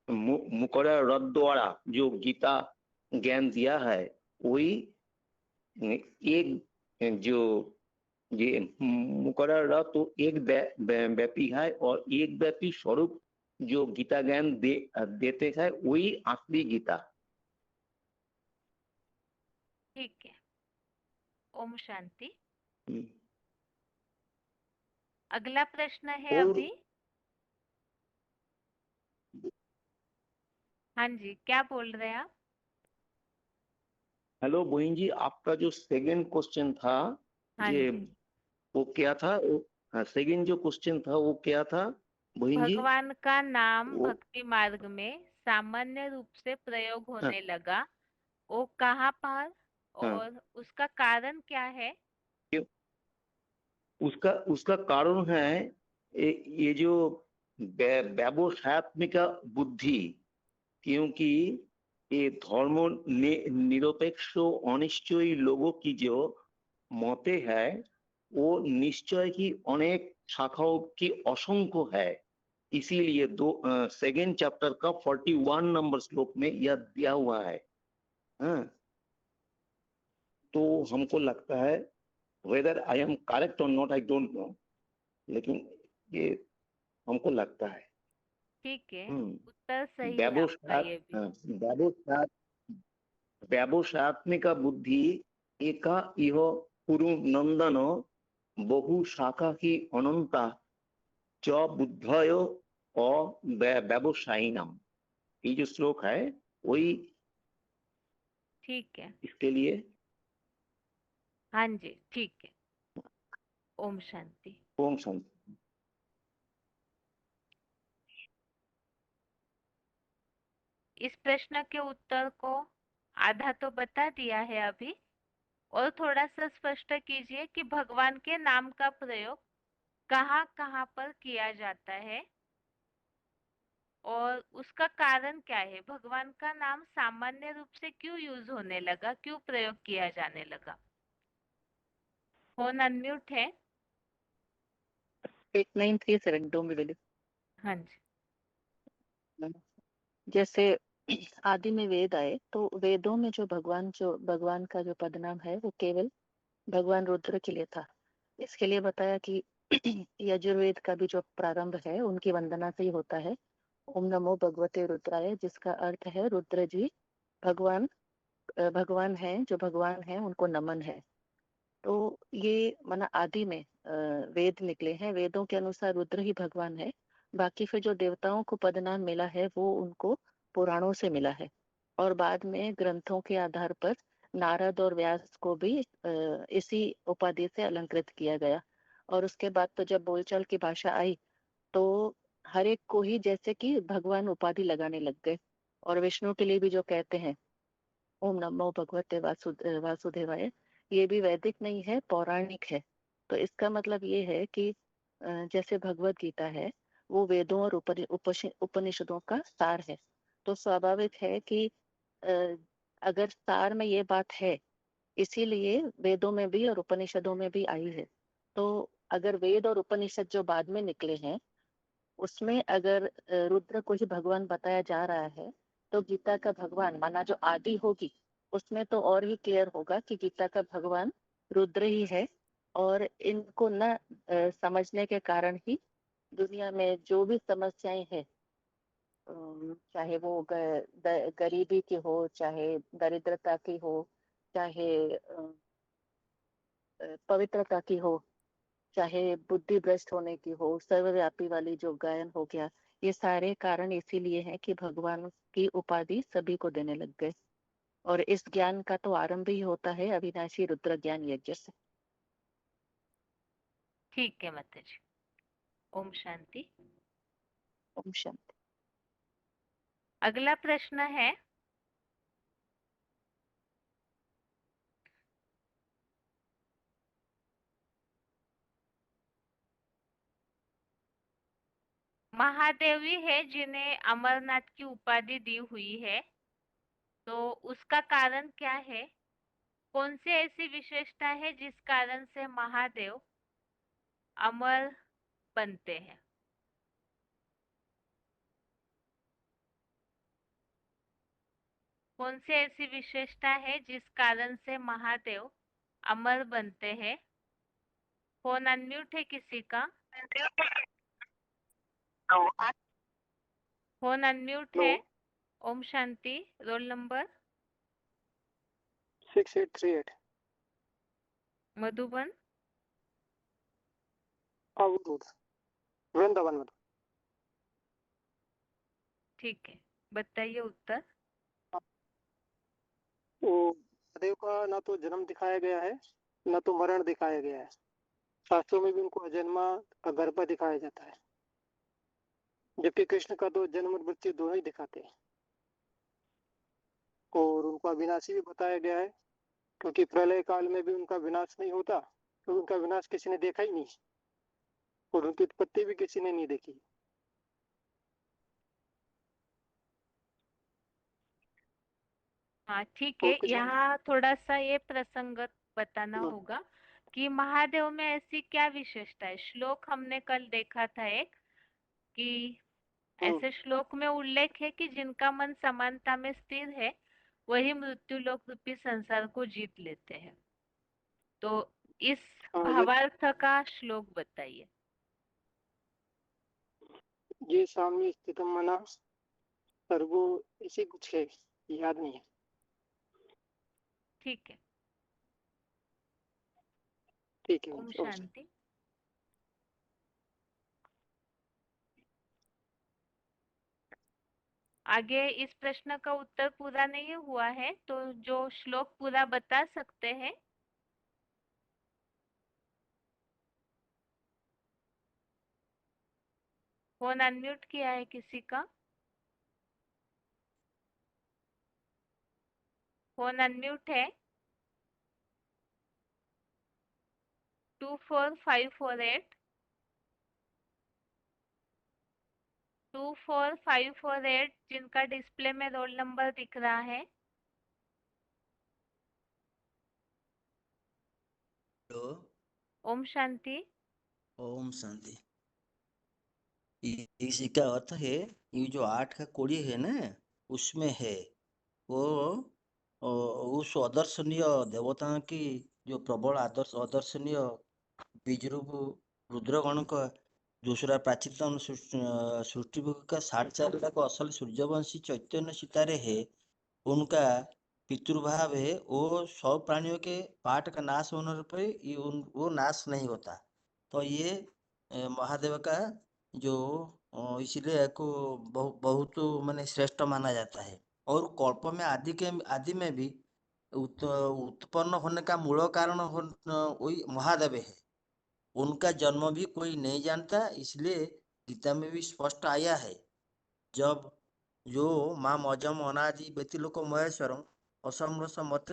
मुकरा रथ द्वारा जो गीता ज्ञान दिया है, वही एक जो ये मुकर्रर तो एक व्यापी है, और एक व्यापी स्वरूप जो गीता ज्ञान देते हैं वही असली गीता। ठीक है, ओम शांति। अगला प्रश्न है और अभी। हाँ जी, क्या बोल रहे हैं आप? हेलो बहन जी, आपका जो सेकंड क्वेश्चन था, हाँ ये जी, वो क्या था? सेकंड जो क्वेश्चन था वो क्या था बहन जी? भगवान का नाम वो भक्ति मार्ग में सामान्य रूप से प्रयोग हाँ, होने लगा, वो कहाँ पर हाँ, और उसका कारण क्या है? उसका उसका कारण है ये जो व्यवसायत्मिक बुद्धि, क्योंकि ये धर्म निरपेक्ष अनिश्चयी लोगों की जो मते है वो निश्चय की अनेक शाखाओं की असंख्य है। इसीलिए सेकेंड चैप्टर का 41 नंबर श्लोक में यह दिया हुआ है। हाँ, तो हमको लगता है, वेदर आई एम करेक्ट और नॉट आई डोंट नो, लेकिन ये हमको लगता है। ठीक है, हम्म, उत्तर सही है आपका व्यवसाय ये भी। व्यवसाय व्यवसायत्मिक बुद्धि एका इह कुरु नंदन बहु शाखा की अनंता च बुद्धय व्यवसायिनम। ये जो श्लोक है वही ठीक है, इसके लिए। हाँ जी, ठीक है, ओम शांति। ओम शांति। इस प्रश्न के उत्तर को आधा तो बता दिया है अभी, और थोड़ा सा स्पष्ट कीजिए कि भगवान के नाम का प्रयोग कहाँ कहाँ पर किया जाता है और उसका कारण क्या है? भगवान का नाम सामान्य रूप से क्यों यूज होने लगा, क्यों प्रयोग किया जाने लगा? फोन अनम्यूट है। 8937 में बोले। हाँ जी, जैसे आदि में वेद आए तो वेदों में जो भगवान का जो पदनाम है वो केवल भगवान रुद्र के लिए था। इसके लिए बताया कि यजुर्वेद का भी जो प्रारंभ है उनकी वंदना से ही होता है। ओम नमो भगवते रुद्राय, जिसका अर्थ है रुद्र जी भगवान भगवान है, जो भगवान है उनको नमन है। तो ये माना आदि में वेद निकले हैं, वेदों के अनुसार रुद्र ही भगवान है। बाकी फिर जो देवताओं को पदनाम मिला है वो उनको पुराणों से मिला है, और बाद में ग्रंथों के आधार पर नारद और व्यास को भी इसी उपाधि से अलंकृत किया गया। और उसके बाद तो जब बोलचाल की भाषा आई तो हर एक को ही जैसे कि भगवान उपाधि लगाने लग गए। और विष्णु के लिए भी जो कहते हैं ओम नमो भगवते वासुदेवाय, ये भी वैदिक नहीं है, पौराणिक है। तो इसका मतलब ये है कि जैसे भगवत गीता है वो वेदों और उपनिषदों का सार है। तो स्वाभाविक है कि अ, अगर सार में ये बात है, इसीलिए वेदों में भी और उपनिषदों में भी आई है। तो अगर वेद और उपनिषद जो बाद में निकले हैं उसमें अगर रुद्र को ही भगवान बताया जा रहा है, तो गीता का भगवान माना जो आदि होगी उसमें तो और ही क्लियर होगा कि गीता का भगवान रुद्र ही है। और इनको न समझने के कारण ही दुनिया में जो भी समस्याएं हैं, चाहे वो गरीबी की हो, चाहे दरिद्रता की हो, चाहे पवित्रता की हो, चाहे बुद्धि भ्रष्ट होने की हो, सर्वव्यापी वाली जो गायन हो गया, ये सारे कारण इसीलिए हैं कि भगवान की उपाधि सभी को देने लग गए। और इस ज्ञान का तो आरंभ ही होता है अविनाशी रुद्र ज्ञान यज्ञ से। ठीक है माता जी, ओम शांति। ओम शांति। अगला प्रश्न है, महादेवी है जिन्हें अमरनाथ की उपाधि दी हुई है, तो उसका कारण क्या है? कौन सी ऐसी विशेषता है जिस कारण से महादेव अमर बनते हैं? कौन सी ऐसी विशेषता है जिस कारण से महादेव अमर बनते हैं? फोन अनम्यूट है किसी का? फोन अनम्यूट है। ओम शांति। Roll number? 6838। मधुबन? अवधूत, वृंदावन में। ठीक है, बताइए उत्तर। वो महादेव का ना तो जन्म दिखाया गया है, ना तो मरण दिखाया गया है। शास्त्रों में भी उनको अजन्मा अगर्भा दिखाया जाता है, जबकि कृष्ण का तो जन्म और मृत्यु दोनों ही दिखाते हैं। और उनको अविनाशी भी बताया गया है, क्योंकि प्रलय काल में भी उनका विनाश नहीं होता, क्योंकि उनका विनाश किसी ने देखा ही नहीं और उनकी उत्पत्ति भी किसी ने नहीं देखी। हाँ ठीक है, यहाँ थोड़ा सा ये प्रसंगत बताना होगा कि महादेव में ऐसी क्या विशेषता है। श्लोक हमने कल देखा था एक, कि ऐसे श्लोक में उल्लेख है कि जिनका मन समानता में स्थिर है वही मृत्यु लोक रूपी संसार को जीत लेते हैं। तो इस भावार्थ का श्लोक बताइए। ये सामने स्थित मना सर्वो, ऐसे कुछ है, याद नहीं है। ठीक है, ठीक है। ओम शांति। आगे इस प्रश्न का उत्तर पूरा नहीं हुआ है, तो जो श्लोक पूरा बता सकते हैं। फोन अनम्यूट किया है किसी का? फोन अनम्यूट है। 24548 24548 जिनका डिस्प्ले में रोल नंबर दिख रहा है। हेलो। ओम शांति। ओम शांति। इसका अर्थ है, ये जो 8 का कोड़ी है ना, उसमें है वो उस आदर्शनीय देवता की जो प्रबल आदर्शनीय बीज रूप रुद्रगण का दूसरा प्राचीनतम सृष्टि का 4.5 लाख असल सूर्यवंशी चैतन्य सितारे है, उनका पितृभाव है। वो सब प्राणियों के पाठ का नाश होने पर वो नाश नहीं होता। तो ये महादेव का जो इसलिए को बहुत माने श्रेष्ठ माना जाता है। और कल्प में आदि में भी उत्पन्न होने का मूल कारण वही महादेव है। उनका जन्म भी कोई नहीं जानता, इसलिए गीता में भी स्पष्ट आया है, जब जो माँ मजम अनादि व्यतिलोक महेश्वरम असमरस मत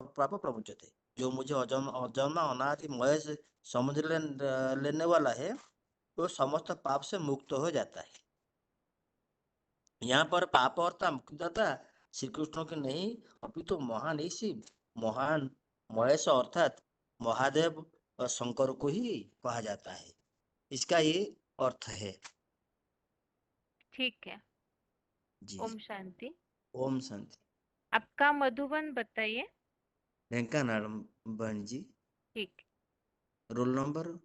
प्राप प्रमुचते, जो मुझे अजन्मा अनादि महेश समझ लेने वाला है वो समस्त पाप से मुक्त हो जाता है। यहाँ पर पाप और मुक्तदाता श्री कृष्ण के नहीं, अपितु महान ऋषि महान महेश अर्थात महादेव और शंकर को ही कहा जाता है। इसका ये अर्थ है। ठीक है, जी। ओम शांति। ओम शांति। आपका मधुबन बताइए। ढेंकानाल बहन जी। ठीक। Roll number?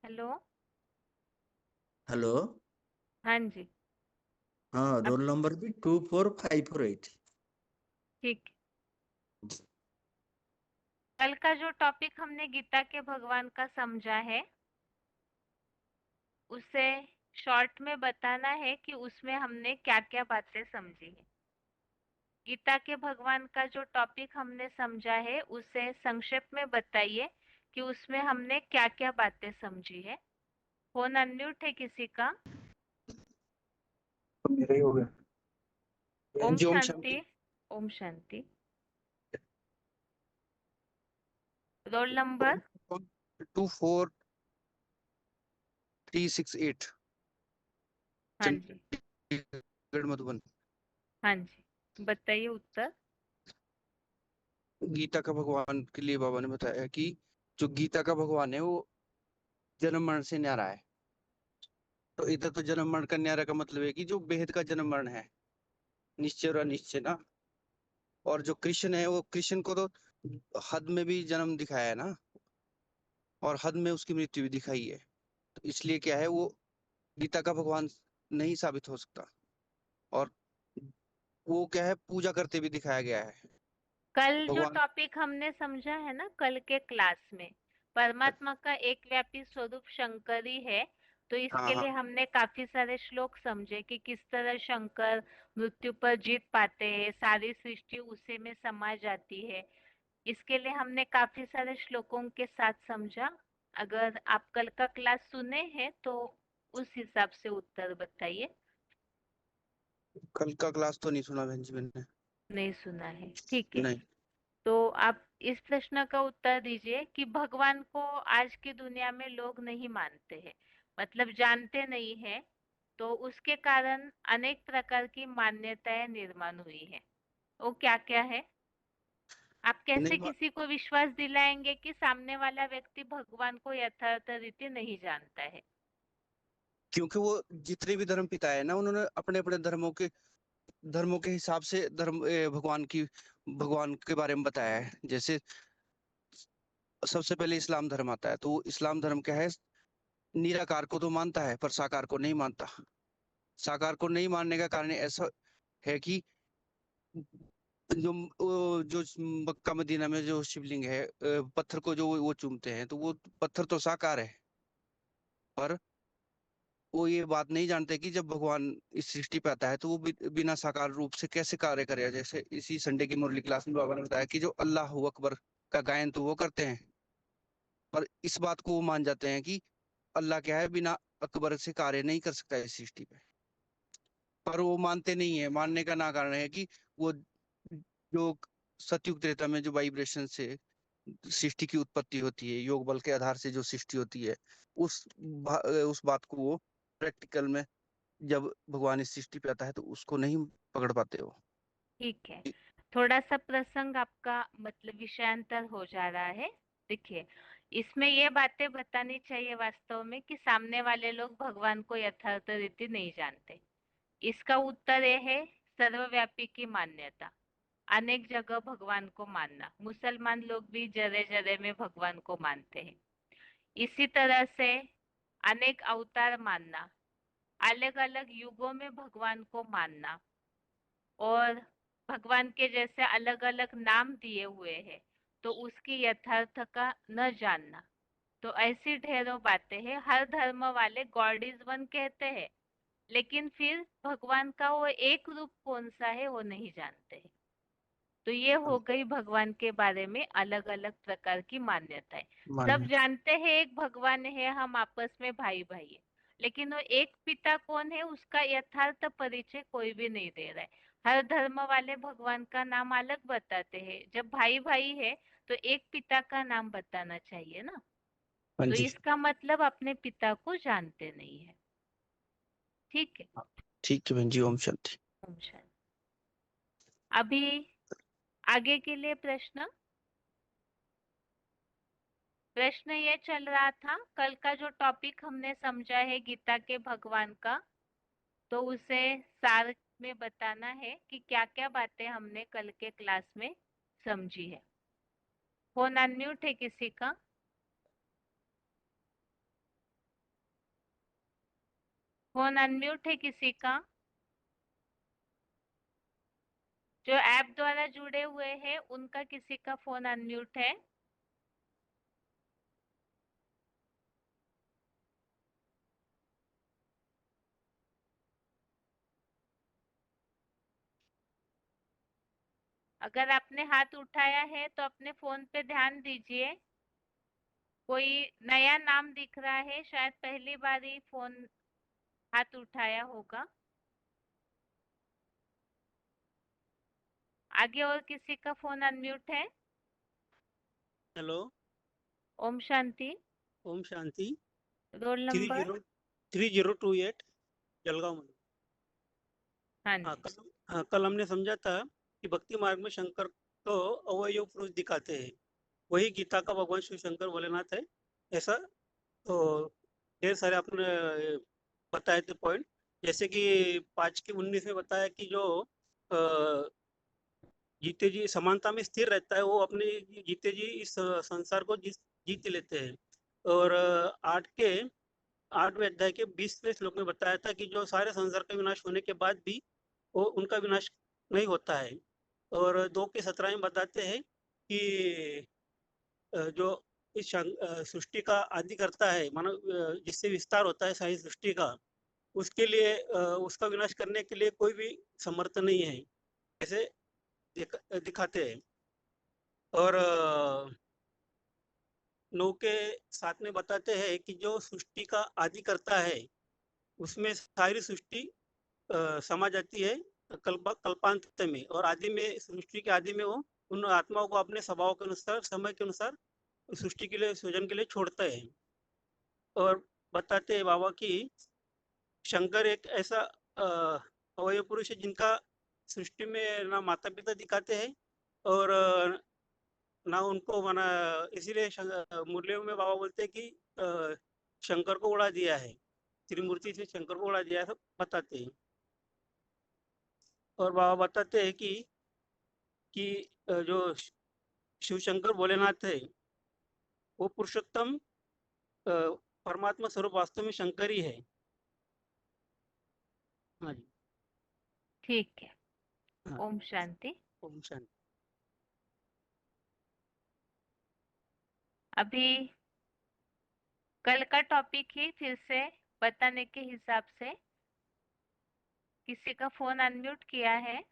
हेलो। हेलो। हाँ जी। हाँ, रोल नंबर भी 24548। ठीक। कल का जो टॉपिक हमने गीता के भगवान का समझा है, उसे शॉर्ट में बताना है कि उसमें हमने क्या क्या बातें समझी है। गीता के भगवान का जो टॉपिक हमने समझा है उसे संक्षेप में बताइए कि उसमें हमने क्या क्या बातें समझी है। फोन अनम्यूट है किसी का? मेरा ही हो गया। ओम ओम शांति। ओम शांति। Roll number? 24368। हाँ जी। मधुबन। हाँ जी, बताइए उत्तर। गीता का भगवान के लिए बाबा ने बताया कि जो गीता का भगवान है वो जन्म मरण से न्यारा है। तो इधर तो जन्म मरण का न्यारा का मतलब है कि जो बेहद का जन्म मरण है, निश्चय और अनिश्चय ना। और जो कृष्ण है वो कृष्ण को तो हद में भी जन्म दिखाया है ना, और हद में उसकी मृत्यु भी दिखाई है। तो इसलिए क्या है, वो गीता का भगवान नहीं साबित हो सकता। और वो क्या है, पूजा करते भी दिखाया गया है कल जो भगवान। टॉपिक हमने समझा है ना कल के क्लास में, परमात्मा का एक व्यापी स्वरूप शंकर ही है। तो हाँ इसके हाँ लिए हमने काफी सारे श्लोक समझे कि किस तरह शंकर मृत्यु पर जीत पाते हैं, सारी सृष्टि उसी में समा जाती है। इसके लिए हमने काफी सारे श्लोकों के साथ समझा। अगर आप कल का क्लास सुने हैं तो उस हिसाब से उत्तर बताइए। कल का क्लास तो नहीं सुना बहन जी मैंने। नहीं सुना है, ठीक है। नहीं। तो आप इस प्रश्न का उत्तर दीजिए कि भगवान को आज की दुनिया में लोग नहीं मानते हैं, मतलब जानते नहीं है। तो उसके कारण अनेक प्रकार की मान्यताएं निर्माण हुई है। वो क्या क्या है? आप कैसे नहीं किसी को विश्वास दिलाएंगे कि सामने वाला व्यक्ति भगवान को यथार्थ रीति नहीं जानता है? क्योंकि वो जितने भी धर्म पिता है ना, उन्होंने अपने अपने धर्मों के हिसाब से भगवान के बारे में बताया है। जैसे सबसे पहले इस्लाम धर्म आता है, तो वो इस्लाम धर्म क्या है, निराकार को तो मानता है पर साकार को नहीं मानता। साकार को नहीं मानने का कारण ऐसा है कि जो मक्का मदीना में जो शिवलिंग है, पत्थर को जो वो चूमते हैं, तो वो पत्थर तो साकार है। पर वो ये बात नहीं जानते कि जब भगवान इस सृष्टि पे आता है तो वो बिना साकार रूप से कैसे कार्य करेगा। जैसे इसी संडे की मुरली क्लास में बाबा ने बताया कि जो अल्लाह अकबर का गायन तो वो करते हैं, पर इस बात को वो मान जाते हैं कि अल्लाह क्या है, बिना अकबर से कार्य नहीं कर सकता इस सृष्टि पे। पर वो मानते नहीं है। मानने का ना कारण है कि वो जो सतयुग त्रेता में जो वाइब्रेशन से सृष्टि की उत्पत्ति होती है, योग बल के आधार से जो सृष्टि होती है, उस बात को वो प्रैक्टिकल में जब भगवान इस सृष्टि पे आता है तो उसको नहीं पकड़ पाते हो। ठीक है। थोड़ा सा प्रसंग आपका मतलब विषयांतर हो जा रहा है। देखिए, इसमें ये बातें बतानी चाहिए वास्तव में कि सामने वाले लोग भगवान को यथार्थ रीति नहीं जानते। इसका उत्तर ये है, सर्वव्यापी की मान्यता, अनेक जगह भगवान को मानना। मुसलमान लोग भी जरे जरे में भगवान को मानते हैं। इसी तरह से अनेक अवतार मानना, अलग अलग युगों में भगवान को मानना, और भगवान के जैसे अलग अलग नाम दिए हुए हैं तो उसकी यथार्थ का न जानना। तो ऐसी ढेरों बातें हैं। हर धर्म वाले गॉड इज वन कहते हैं, लेकिन फिर भगवान का वो एक रूप कौन सा है वो नहीं जानते हैं। तो ये हो गई भगवान के बारे में अलग अलग प्रकार की मान्यताएं। सब मान्य जानते हैं एक भगवान है, हम आपस में भाई भाई है, लेकिन वो एक पिता कौन है उसका यथार्थ परिचय कोई भी नहीं दे रहा है। हर धर्म वाले भगवान का नाम अलग बताते हैं। जब भाई भाई है तो एक पिता का नाम बताना चाहिए ना। हाँ तो जी। इसका मतलब अपने पिता को जानते नहीं है। ठीक है। ठीक है बहन जी, ओम शांति। ओम शांति। अभी आगे के लिए प्रश्न ये चल रहा था, कल का जो टॉपिक हमने समझा है गीता के भगवान का, तो उसे सार में बताना है कि क्या क्या बातें हमने कल के क्लास में समझी है। फोन अनम्यूट है किसी का? फोन अनम्यूट है किसी का? जो ऐप द्वारा जुड़े हुए हैं उनका किसी का फोन अनम्यूट है? अगर आपने हाथ उठाया है तो अपने फोन पे ध्यान दीजिए। कोई नया नाम दिख रहा है, शायद पहली बार ही फोन हाथ उठाया होगा। आगे और किसी का फोन अनम्यूट है? हेलो। ओम शांति। ओम शांति। Roll number? 3028 जलगांव में। हाँ हाँ जी। कल हमने समझा था कि भक्ति मार्ग में शंकर तो अवयव पुरुष दिखाते हैं, वही गीता का भगवान शिव शंकर भोलेनाथ है, ऐसा तो ढेर सारे आपने बताए थे पॉइंट। जैसे कि 5 के 19 में बताया कि जो जीते जी समानता में स्थिर रहता है, वो अपने जीते जी इस संसार को जीत लेते हैं। और 8वें अध्याय के 20वें श्लोक में बताया था कि जो सारे संसार का विनाश होने के बाद भी वो उनका विनाश नहीं होता है। और 2 के 17 में बताते हैं कि जो इस सृष्टि का आदि करता है, मानो जिससे विस्तार होता है सारी सृष्टि का, उसके लिए उसका विनाश करने के लिए कोई भी समर्थ नहीं है, ऐसे दिखाते हैं। और 9 के 7 में बताते हैं कि जो सृष्टि का आदि करता है उसमें सारी सृष्टि समा जाती है कल्पांत में, और आदि में, सृष्टि के आदि में वो उन आत्माओं को अपने स्वभाव के अनुसार, समय के अनुसार सृष्टि के लिए, सृजन के लिए छोड़ता है। और बताते हैं बाबा कि शंकर एक ऐसा अवयव पुरुष है जिनका सृष्टि में ना माता पिता दिखाते हैं और ना उनको माना, इसीलिए मुरलियों में बाबा बोलते हैं कि शंकर को उड़ा दिया है, त्रिमूर्ति से शंकर को उड़ा दिया है, सब बताते हैं। और बाबा बताते हैं कि जो शिव शंकर भोलेनाथ है वो पुरुषोत्तम परमात्मा स्वरूप वास्तव में शंकर ही है। हाँ जी, ठीक है। हाँ, ओम शांति। ओम शांति। अभी कल का टॉपिक ही फिर से बताने के हिसाब से किसी का फोन अनम्यूट किया है?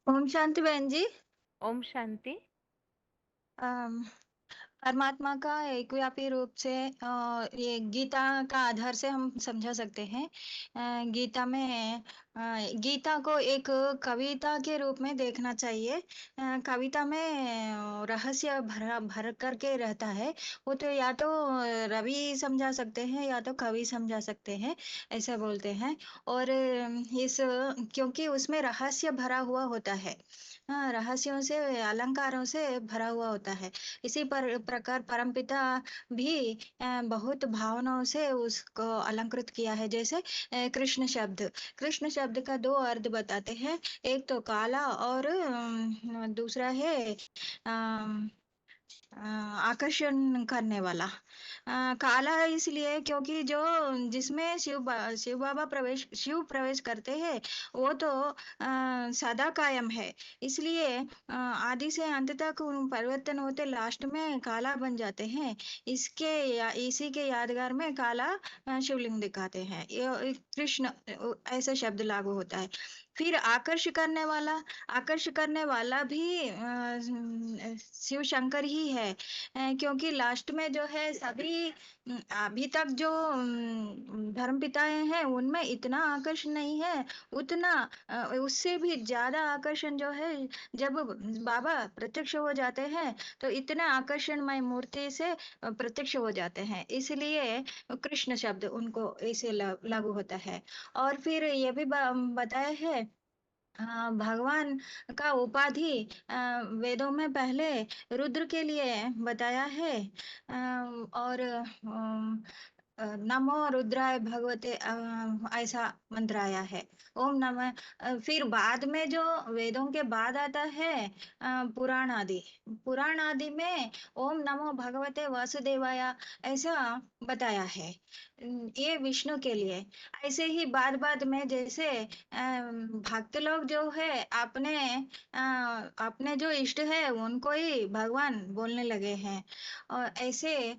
ओम शांति बहन जी। ओम शांति। परमात्मा का एकव्यापी रूप से ये गीता का आधार से हम समझा सकते हैं। गीता में गीता को एक कविता के रूप में देखना चाहिए। कविता में रहस्य भर करके रहता है। वो तो या तो रवि समझा सकते हैं या तो कवि समझा सकते हैं, ऐसा बोलते हैं। और इस क्योंकि उसमें रहस्य भरा हुआ होता है, रहस्यों से, अलंकारों से भरा हुआ होता है। इसी प्रकार परमपिता भी बहुत भावनाओं से उसको अलंकृत किया है। जैसे कृष्ण शब्द का 2 अर्थ बताते हैं, एक तो काला और दूसरा है आकर्षण करने वाला। काला इसलिए क्योंकि जो जिसमें शिव प्रवेश करते हैं वो तो सदा कायम है, इसलिए आदि से अंत तक परिवर्तन होते लास्ट में काला बन जाते हैं। इसी के यादगार में काला शिवलिंग दिखाते हैं। ये कृष्ण ऐसा शब्द लागू होता है। फिर आकर्ष करने वाला भी शिव शंकर ही है, क्योंकि लास्ट में जो है सभी अभी तक जो धर्म पिताएं हैं उनमें इतना आकर्षण नहीं है, उतना उससे भी ज्यादा आकर्षण जो है जब बाबा प्रत्यक्ष हो जाते हैं तो इतना आकर्षणमय मूर्ति से प्रत्यक्ष हो जाते हैं, इसलिए कृष्ण शब्द उनको ऐसे लागू होता है। और फिर ये भी बताया है, भगवान का उपाधि वेदों में पहले रुद्र के लिए बताया है। और नमो रुद्राय भगवते ऐसा मंत्र आया है। ओम नमः। फिर बाद में जो वेदों के बाद आता है पुराण आदि में ओम नमो भगवते वासुदेवाय ऐसा बताया है, ये विष्णु के लिए। ऐसे ही बाद में जैसे भक्त लोग जो है अपने जो इष्ट है उनको ही भगवान बोलने लगे हैं, और ऐसे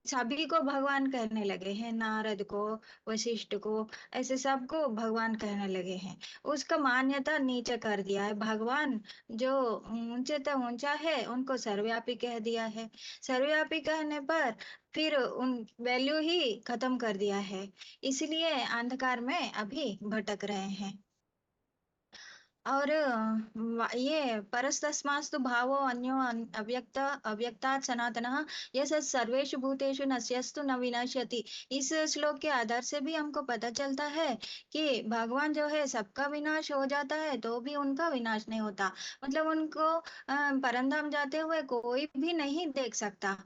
सभी को भगवान कहने लगे हैं, नारद को, वशिष्ठ को, ऐसे सबको भगवान कहने लगे हैं। उसका मान्यता नीचे कर दिया है। भगवान जो ऊंचे तो ऊंचा है उनको सर्वव्यापी कह दिया है। सर्वव्यापी कहने पर फिर उन वैल्यू ही खत्म कर दिया है, इसलिए अंधकार में अभी भटक रहे हैं। और ये परस्तस्मास्तु भावो अन्यो अव्यक्तात् सनातनः यः सर्वेषु भूतेषु नश्यस्तु न विनश्यति। इस श्लोक के आधार से भी हमको पता चलता है कि भगवान जो है सबका विनाश हो जाता है तो भी उनका विनाश नहीं होता, मतलब उनको परमधाम जाते हुए कोई भी नहीं देख सकता।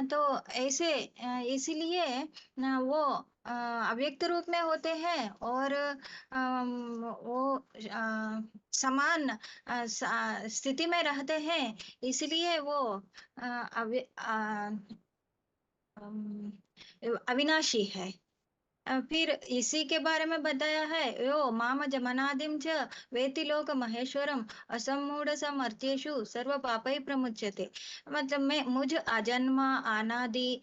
तो ऐसे इसलिए वो अव्यक्त रूप में होते हैं और वो समान स्थिति में रहते हैं, इसलिए वो अविनाशी है। फिर इसी के बारे में बताया है, यो माम जमनादिम च वेति लोक महेश्वरम असमूढ़ समर्थ्येषु सर्व पापै प्रमुच्यते। मतलब मैं मुझ अजन्मा अनादि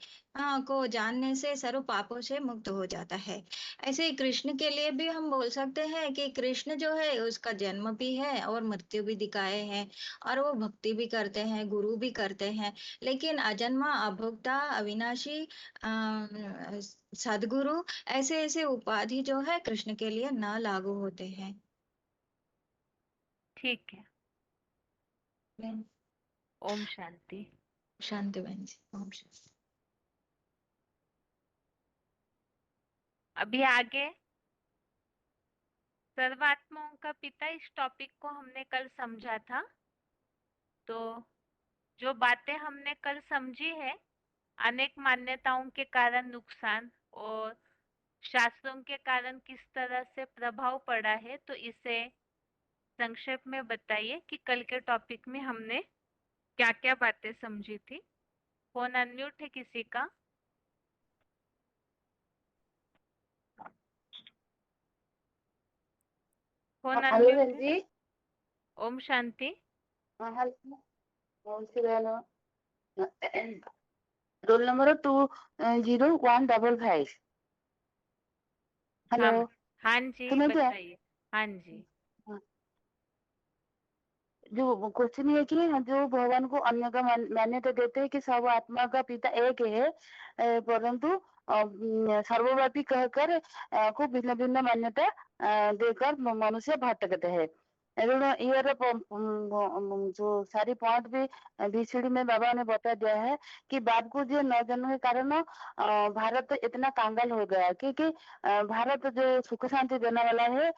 को जानने से सर्व पापों से मुक्त हो जाता है। ऐसे ही कृष्ण के लिए भी हम बोल सकते हैं कि कृष्ण जो है उसका जन्म भी है और मृत्यु भी दिखाए हैं, और वो भक्ति भी करते हैं, गुरु भी करते हैं, लेकिन अजन्मा, अभोक्ता, अविनाशी, सदगुरु, ऐसे ऐसे उपाधि जो है कृष्ण के लिए न लागू होते हैं। ठीक है। बहन, ओम शांति। शांति बहन जी, ओम शांति। अभी आगे सर्वात्माओं का पिता, इस टॉपिक को हमने कल समझा था। तो जो बातें हमने कल समझी है, अनेक मान्यताओं के कारण नुकसान और शास्त्रों के कारण किस तरह से प्रभाव पड़ा है, तो इसे संक्षेप में बताइए कि कल के टॉपिक में हमने क्या क्या बातें समझी थी। फोन अनम्यूट है किसी का? फोन हेलो अनम्यूट बहन है। जी। ओम शांति। हेलो ओम श्री बहन। Roll number 20155। हेलो। हाँ हाँ जी, सुनो क्या? बताइए। हाँ जी। जो क्वेश्चन ये कि जो भगवान को अन्य का मान्यता देते हैं कि सब आत्मा का पिता एक है, परंतु सर्वव्यापी कहकर को भिन्न भिन्न मान्यता देकर मनुष्य भटकते हैं। ये जो सारी पॉइंट भी बीसीडी में बाबा ने बता दिया है कि बाप को जो न जानने के कारण भारत इतना कांगाल हो गया, क्योंकि भारत जो सुख शांति देने वाला है,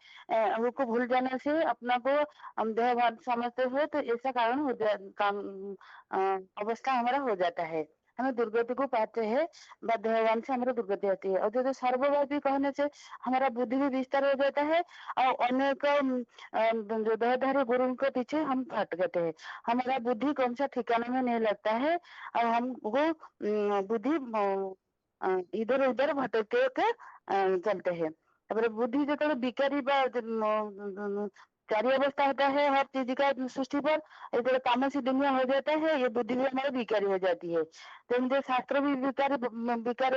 उसको भूल जाने से अपना को हम देहभान समझते हुए, तो ऐसा कारण हो अवस्था हमारा हो जाता है, हमें दुर्गति को पाते हैं, देहवान से हमारा दुर्गति होती है। और जो सर्वव्यापी कहने से हमारा बुद्धि भी विस्तार हो जाता है, और अनेक जो देहधारी गुरु के पीछे हम भटकते हैं, हमारा बुद्धि कौन सा ठिकाने में नहीं लगता है, और हम वो बुद्धि इधर उधर भटके के चलते हैं। बुद्धि जो बिकारी कार्य अवस्था होता है हर चीज का सृष्टि पर, इधर तामसी दुनिया हो जाता है, ये बुद्धि भी हमारी विकारी हो जाती है। तो मुझे शास्त्र भी विकार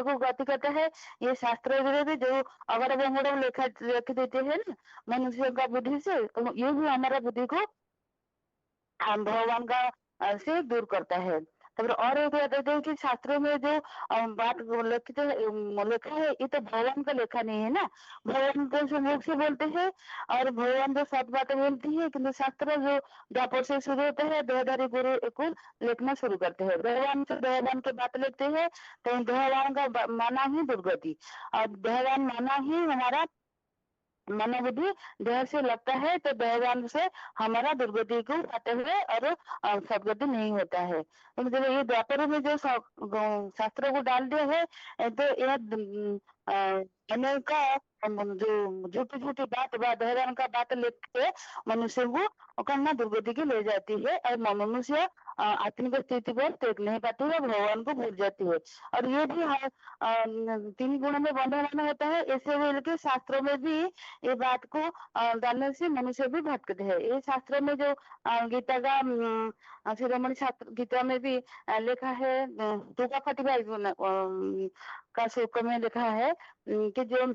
को गति करता है। ये शास्त्र भी जो अगर बंगड़ लेखा लिख देते हैं ना मनुष्य का बुद्धि से, तो ये भी हमारा बुद्धि को भगवान का से दूर करता है। और एक कहते हैं कि शास्त्रों में जो बात लिखा है ये तो भगवान का लेखा नहीं है ना, भगवान तो मुख से बोलते हैं और भगवान जो सत बातें बोलती है, किंतु शास्त्र जो द्वापर से शुरू होता है देहधारी गुरु को लिखना शुरू करते हैं, भगवान से भगवान की बात लिखते हैं, तो भगवान का माना ही दुर्गति, और भगवान माना ही हमारा मनोबुद्धि देह से लगता है, तो देहवान से हमारा दुर्गति को पाते हुए और सदगति नहीं होता है। तो जब ये द्वापर में जो शास्त्रों को डाल दिया है, तो यह अनेक जो झूठी झूठी बात देहवान का बात लिख के मनुष्य को करना दुर्गति की ले जाती है, और मनुष्य आत्मिक स्थिति पर टेक नहीं पाती है, भगवान को भूल जाती है। और ये भी तीन गुणों में बंधन होता है, ऐसे लेके शास्त्रों में भी ये बात को डालने से मनुष्य भी भटकते हैं। ये शास्त्र में जो गीता का शिरोमणि शास्त्र गीता में भी लिखा है, 2:45 का श्लोक में लिखा है कि जो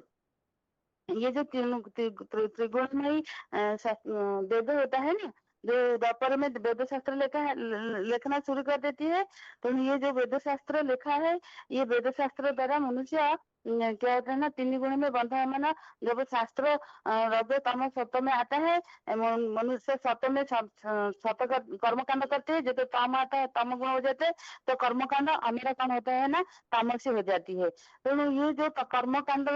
ये जो त्रिगुण में ही वेद होता है ना, जो द्वापर में वेद शास्त्र लिखना शुरू कर देती है, तो ये जो वेद शास्त्र लिखा है, ये वेद शास्त्र द्वारा मनुष्य क्या होता है ना, तीन गुण में बंधा है। माना जब शास्त्र रज तम सत्य में आता है, मनुष्य सत्य में सत्य कर्मकांड करते हैं, जब तम आता है तम गुण हो जाते हैं, तो कर्मकांड हमारा कौन होता है ना, तामसी हो जाती है। तो ये जो कर्मकांड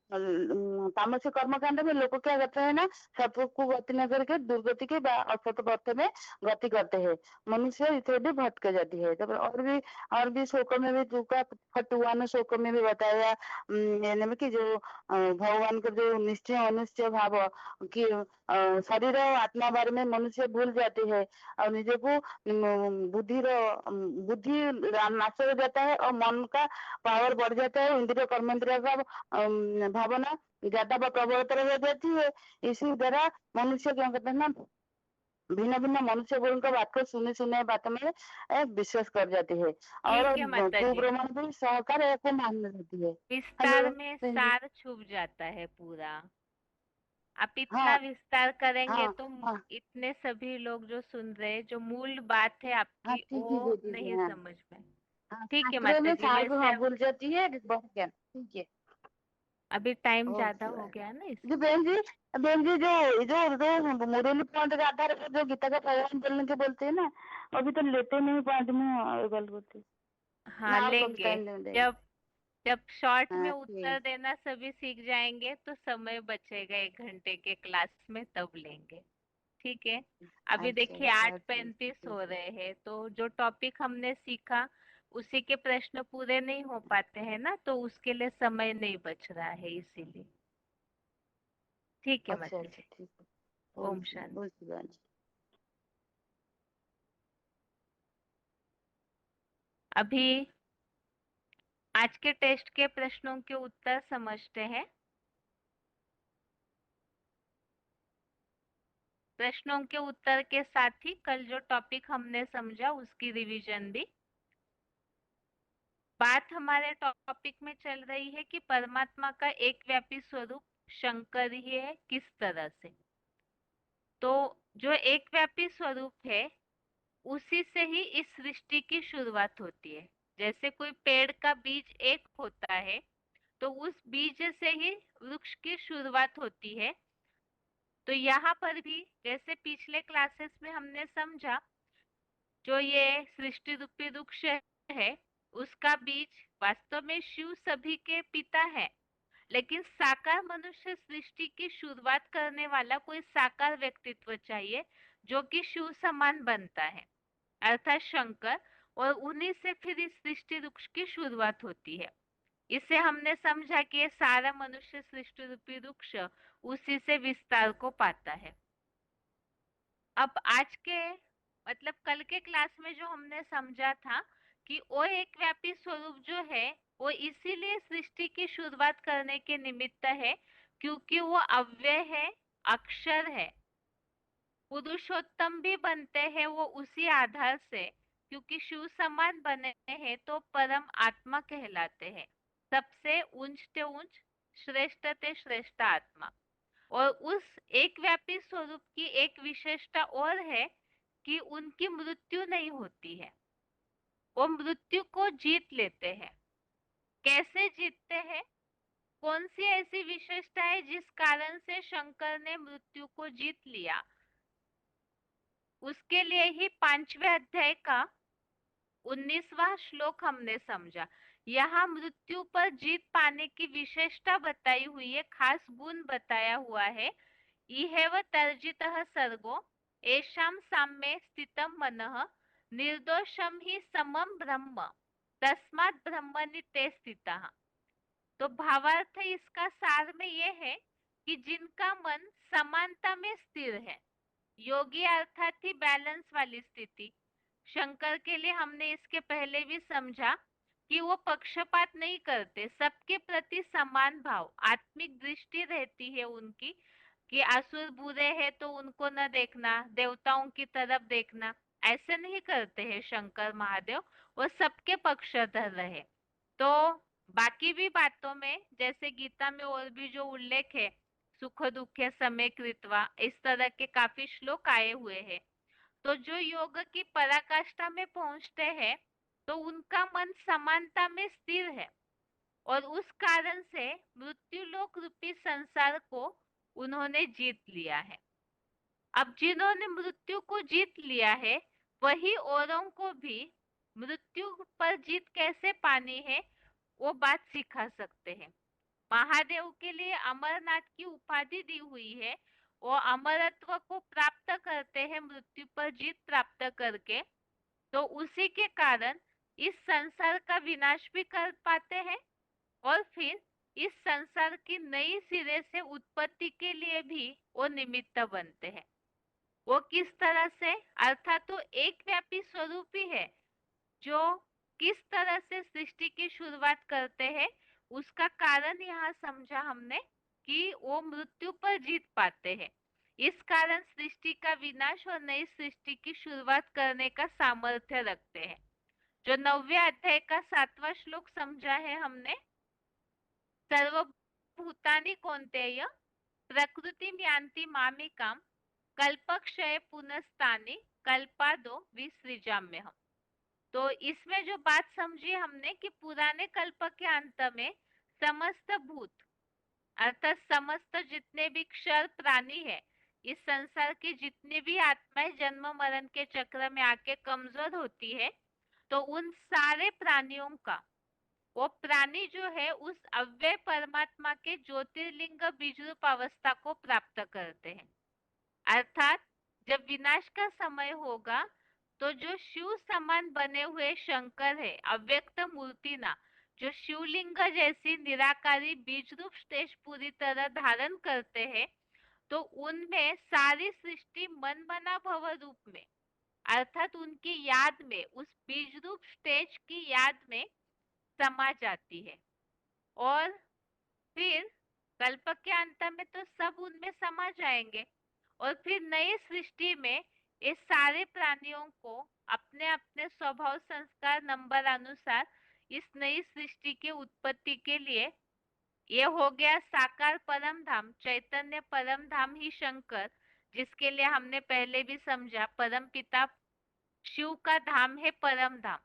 तामसिक कर्मकांड में लोग क्या करते हैं ना, सत्व को गति न करके दुर्गति के असत पथ में गति करते हैं, मनुष्य इसे भी भटक जाती है। और भी शोक में भी 2:41 शोक में भी बताया यानी कि जो भगवान का जो निश्चय अनिश्चय भाव कि शरीर और आत्मा बारे में मनुष्य भूल जाते हैं और निजको बुद्धि नाश हो जाता है और मन का पावर बढ़ जाता है, इंद्रिय कर्मेंद्रिय का भावना ज्यादा प्रबलतर हो जाती है। इसी तरह मनुष्य क्या कहते हैं ना, भिन्न भिन्न मनुष्य गुणों बात को सुने सुने बात में विश्वास कर जाती है और ठीक है माता जी, कुप्रमाण भी सहकार को मानने देती है। विस्तार हेलो में बहन जी। सार छुप जाता है पूरा। आप इतना हाँ विस्तार करेंगे हाँ तो हाँ इतने सभी लोग जो सुन रहे हैं, जो मूल बात है हाँ आपकी ठीक वो है ठीक नहीं है हाँ समझ में। हाँ ठीक है शास्त्रों माता में जी, सार को वैसे हाँ भूल जाती है बहुत ज्ञान। ठीक है अभी टाइम ज्यादा ओके हो गया ना जो इसलिए। बहन जी जो मुरली पॉइंट के आधार पर जो गीता का भगवान बोलने के बोलते हैं ना, अभी तो लेते नहीं पॉइंट में गल बोलते हाँ ना, और कभी लेंगे। टाइम नहीं देंगे। जब जब शॉर्ट में हाँ उत्तर ठीक देना सभी सीख जाएंगे तो समय बचेगा 1 घंटे के क्लास में, तब लेंगे। ठीक है। अभी अच्छा देखिए अच्छा ठीक 8:35 ठीक हो है रहे हैं, तो जो टॉपिक हमने सीखा उसी के प्रश्न पूरे नहीं हो पाते हैं ना, तो उसके लिए समय नहीं बच रहा है इसीलिए। ठीक है अच्छा माता अच्छा जी। ठीक है ओम शांति। ओम शिवाजी। अभी आज के टेस्ट के प्रश्नों के उत्तर समझते हैं। प्रश्नों के उत्तर के साथ ही कल जो टॉपिक हमने समझा उसकी रिवीजन भी। बात हमारे टॉपिक में चल रही है कि परमात्मा का एक व्यापी स्वरूप शंकर ही है, किस तरह से। तो जो एक व्यापी स्वरूप है उसी से ही इस सृष्टि की शुरुआत होती है। जैसे कोई पेड़ का बीज एक होता है तो उस बीज से ही वृक्ष की शुरुआत होती है। तो यहाँ पर भी जैसे पिछले क्लासेस में हमने समझा, जो ये सृष्टि रूपी वृक्ष है उसका बीज वास्तव में शिव सभी के पिता है, लेकिन साकार मनुष्य सृष्टि की शुरुआत करने वाला कोई साकार व्यक्तित्व चाहिए जो कि शिव समान बनता है, अर्थात शंकर, और उन्हीं से फिर इस सृष्टि वृक्ष की शुरुआत होती है। इससे हमने समझा कि ये सारा मनुष्य सृष्टि रूपी वृक्ष उसी से विस्तार को पाता है। अब आज के मतलब कल के क्लास में जो हमने समझा था कि वो एक व्यापी स्वरूप जो है वो इसीलिए सृष्टि की शुरुआत करने के निमित्त है क्योंकि वो अव्यय है, अक्षर है। पुरुषोत्तम भी बनते हैं वो उसी आधार से, क्योंकि शिव समान बने हैं तो परम आत्मा कहलाते हैं, सबसे ऊंच ते ऊंच, श्रेष्ठ ते श्रेष्ठ आत्मा। और उस एक व्यापी स्वरूप की एक विशेषता और है कि उनकी मृत्यु नहीं होती है, वो मृत्यु को जीत लेते हैं। कैसे जीतते हैं? कौन सी ऐसी विशेषता है जिस कारण से शंकर ने मृत्यु को जीत लिया? उसके लिए ही 5वें अध्याय का 19वां श्लोक हमने समझा। यहाँ मृत्यु पर जीत पाने की विशेषता बताई हुई है, खास गुण बताया हुआ है। इहेव तर्जितः सर्गो येषां साम्ये स्थितं मनः निर्दोषं हि समं ब्रह्म तस्मात् ब्रह्मणि ते स्थितः। तो भावार्थ इसका सार में ये है कि जिनका मन समानता में स्थिर है, योगी अर्थात ही बैलेंस वाली स्थिति। शंकर के लिए हमने इसके पहले भी समझा कि वो पक्षपात नहीं करते, सबके प्रति समान भाव, आत्मिक दृष्टि रहती है उनकी कि असुर बुरे हैं तो उनको न देखना, देवताओं की तरफ देखना, ऐसे नहीं करते हैं शंकर महादेव, वो सबके पक्षधर रहे। तो बाकी भी बातों में जैसे गीता में और भी जो उल्लेख है, सुख दुख समय कृत्वा, इस तरह के काफी श्लोक आए हुए हैं। तो जो योग की पराकाष्ठा में पहुंचते हैं तो उनका मन समानता में स्थिर है और उस कारण से मृत्युलोक रूपी संसार को उन्होंने जीत लिया है। अब जिन्होंने मृत्यु को जीत लिया है वही औरों को भी मृत्यु पर जीत कैसे पानी है वो बात सिखा सकते हैं। महादेव के लिए अमरनाथ की उपाधि दी हुई है, वो अमरत्व को प्राप्त करते हैं मृत्यु पर जीत प्राप्त करके, तो उसी के कारण इस संसार का विनाश भी कर पाते हैं और फिर इस संसार की नई सिरे से उत्पत्ति के लिए भी वो निमित्त बनते हैं। वो किस तरह से, अर्थात तो एक व्यापी स्वरूप ही है जो किस तरह से सृष्टि की शुरुआत करते हैं, उसका कारण यहाँ समझा हमने कि वो मृत्यु पर जीत पाते हैं। इस कारण सृष्टि का विनाश और नई सृष्टि की शुरुआत करने का सामर्थ्य रखते हैं। जो 9वें अध्याय का 7वां श्लोक समझा है हमने, सर्वभूतानि कौन्तेय प्रकृतिम यान्ति मामिकाम कल्पक्षय पुनस्तानि कल्पादो विसृजाम्यहम्। तो इसमें जो बात समझी हमने कि पुराने कल्प के अंत में समस्त भूत अर्थात समस्त जितने भी क्षर प्राणी है, इस संसार की जितनी भी आत्माएं जन्म मरण के चक्र में आके कमजोर होती है, तो उन सारे प्राणियों का, वो प्राणी जो है उस अव्यय परमात्मा के ज्योतिर्लिंग बीजरूप अवस्था को प्राप्त करते हैं। अर्थात जब विनाश का समय होगा तो जो शिव समान बने हुए शंकर है, अव्यक्त मूर्तिना, जो शिवलिंग जैसी निराकारी बीज रूप स्टेज पूरी तरह धारण करते हैं, तो उनमें सारी सृष्टि मन मना भव रूप में, अर्थात उनकी याद में, उस बीज रूप स्टेज की याद में समा जाती है। और फिर कल्प के अंत में तो सब उनमें समा जाएंगे और फिर नई सृष्टि में इस सारे प्राणियों को अपने अपने स्वभाव संस्कार नंबर अनुसार इस नई सृष्टि की उत्पत्ति के लिए, ये हो गया साकार परम धाम, चैतन्य परम धाम ही शंकर, जिसके लिए हमने पहले भी समझा परम पिता शिव का धाम है परम धाम।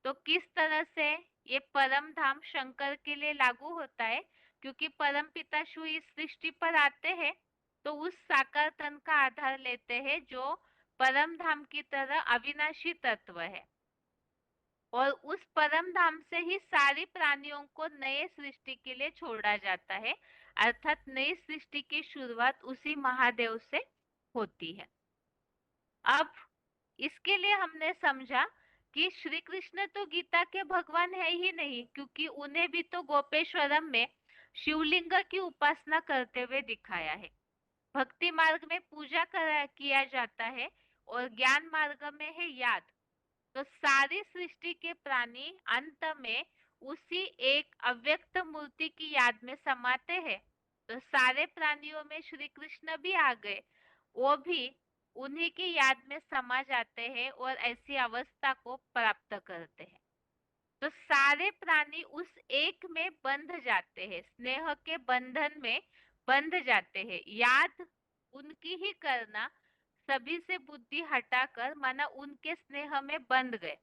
तो किस तरह से ये परम धाम शंकर के लिए लागू होता है, क्योंकि परम पिता शिव इस सृष्टि पर आते हैं तो उस साकार तन का आधार लेते हैं जो परम धाम की तरह अविनाशी तत्व है, और उस परम धाम से ही सारी प्राणियों को नए सृष्टि के लिए छोड़ा जाता है, अर्थात नई सृष्टि की शुरुआत उसी महादेव से होती है। अब इसके लिए हमने समझा कि श्री कृष्ण तो गीता के भगवान है ही नहीं, क्योंकि उन्हें भी तो गोपेश्वरम में शिवलिंग की उपासना करते हुए दिखाया है। भक्ति मार्ग में पूजा किया जाता है और ज्ञान मार्ग में है याद। तो सारी सृष्टि के प्राणी अंत में उसी एक अव्यक्त मूर्ति की याद में समाते हैं। तो सारे प्राणियों में श्री कृष्ण भी आ गए, वो भी उन्हीं की याद में समा जाते हैं और ऐसी अवस्था को प्राप्त करते हैं। तो सारे प्राणी उस एक में बंध जाते हैं, स्नेह के बंधन में बंध जाते हैं। याद उनकी ही करना, सभी से बुद्धि हटाकर माना उनके स्नेह में बंध गए,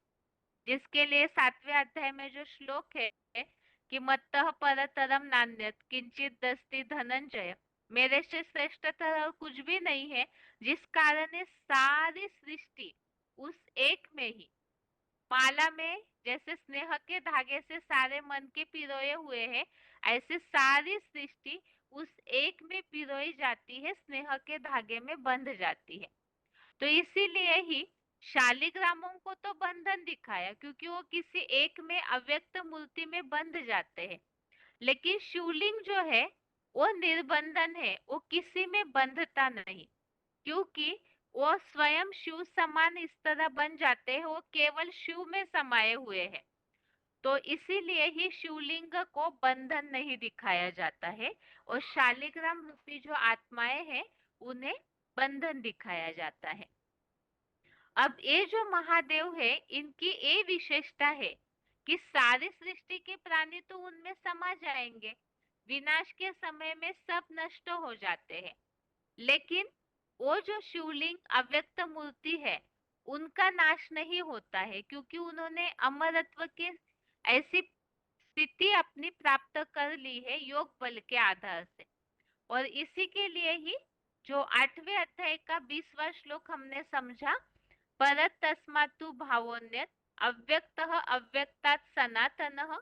जिसके लिए 7वें अध्याय में जो श्लोक है कि मत्तः परतरम नान्यत् किंचित दस्ति धनंजय, मेरे से श्रेष्ठतर और कुछ भी नहीं है, जिस कारण ये सारी सृष्टि उस एक में ही, माला में जैसे स्नेह के धागे से सारे मन के पिरोए हुए हैं, ऐसे सारी सृष्टि उस एक में पिरोई जाती है, स्नेह के धागे में बंध जाती है। तो इसीलिए ही शालिग्रामों को तो बंधन दिखाया, क्योंकि वो किसी एक में अव्यक्त मूर्ति में बंध जाते हैं। लेकिन शिवलिंग जो है वो निर्बंधन है, वो किसी में बंधता नहीं, क्योंकि वो स्वयं शिव समान इस तरह बन जाते हैं, वो केवल शिव में समाये हुए हैं। तो इसीलिए ही शिवलिंग को बंधन नहीं दिखाया जाता है और शालिग्राम रूपी जो आत्माएं हैं उन्हें बंधन दिखाया जाता है। अब ये जो महादेव है, इनकी ये विशेषता है कि सारी सृष्टि के प्राणी तो उनमें समा जाएंगे, विनाश के समय में सब नष्ट हो जाते हैं, लेकिन वो जो शिवलिंग अव्यक्त मूर्ति है उनका नाश नहीं होता है, क्योंकि उन्होंने अमरत्व के ऐसी स्थिति अपनी प्राप्त कर ली है योग बल के आधार से। और इसी के लिए ही जो 8वें अध्याय का 20वां श्लोक हमने समझा, परत तस्मातु भावोन्यत अव्यक्तः अव्यक्तात् सनातनः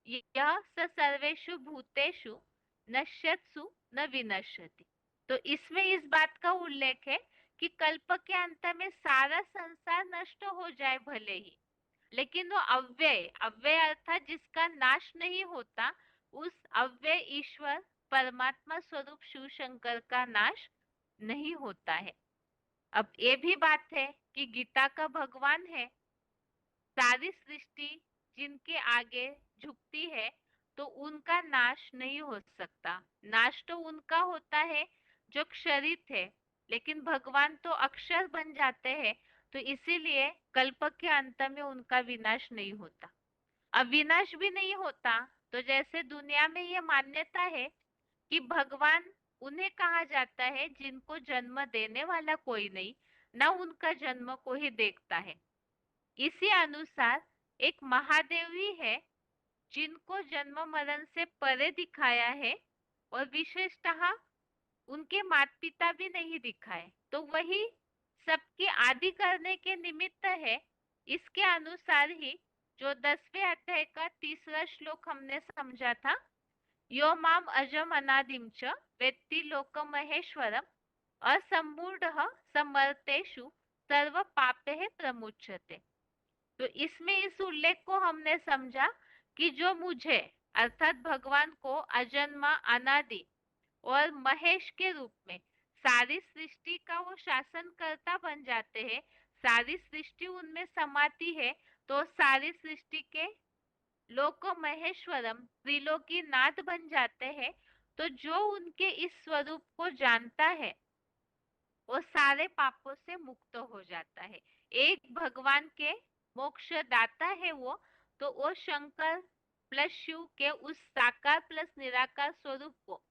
यः स सर्वेषु भूतेषु नश्यत्सु न विनश्यति। तो इसमें इस बात का उल्लेख है कि कल्प के अंत में सारा संसार नष्ट हो जाए भले ही, लेकिन वो अव्यय, अव्यय अर्थात जिसका नाश नहीं होता, उस अव्यय ईश्वर परमात्मा स्वरूप शिव शंकर का नाश नहीं होता है। अब ये भी बात है कि गीता का भगवान है, सारी सृष्टि जिनके आगे झुकती है तो उनका नाश नहीं हो सकता। नाश तो उनका होता है जो क्षरित है, लेकिन भगवान तो अक्षर बन जाते हैं, तो इसीलिए कल्प के अंत में उनका विनाश नहीं होता। अविनाश भी नहीं होता, तो जैसे दुनिया में ये मान्यता है कि भगवान उन्हें कहा जाता है जिनको जन्म देने वाला कोई नहीं, न उनका जन्म कोई देखता है। इसी अनुसार एक महादेव ही है जिनको जन्म मरण से परे दिखाया है, और विशेषतः उनके माता पिता भी नहीं दिखाए, तो वही सबकी आदि करने के निमित्त है। इसके अनुसार ही जो 10वें अध्याय का 3रा श्लोक हमने समझा था, यो माम अजम अनादिम च वेत्ति लोक महेश्वरम असमूढ़ समर्तेषु सर्व पापे प्रमुच्यते। तो इसमें इस उल्लेख को हमने समझा कि जो मुझे अर्थात भगवान को अजन्मा अनादि और महेश के रूप में सारी सृष्टि का वो शासनकर्ता बन जाते हैं, सारी सृष्टि उनमें समाती है, तो सारी सृष्टि के लोक महेश्वरम त्रिलोकी नाथ बन जाते हैं। तो जो उनके इस स्वरूप को जानता है वो सारे पापों से मुक्त हो जाता है। एक भगवान के मोक्ष दाता है वो, तो वो शंकर प्लस शिव के उस साकार प्लस निराकार स्वरूप को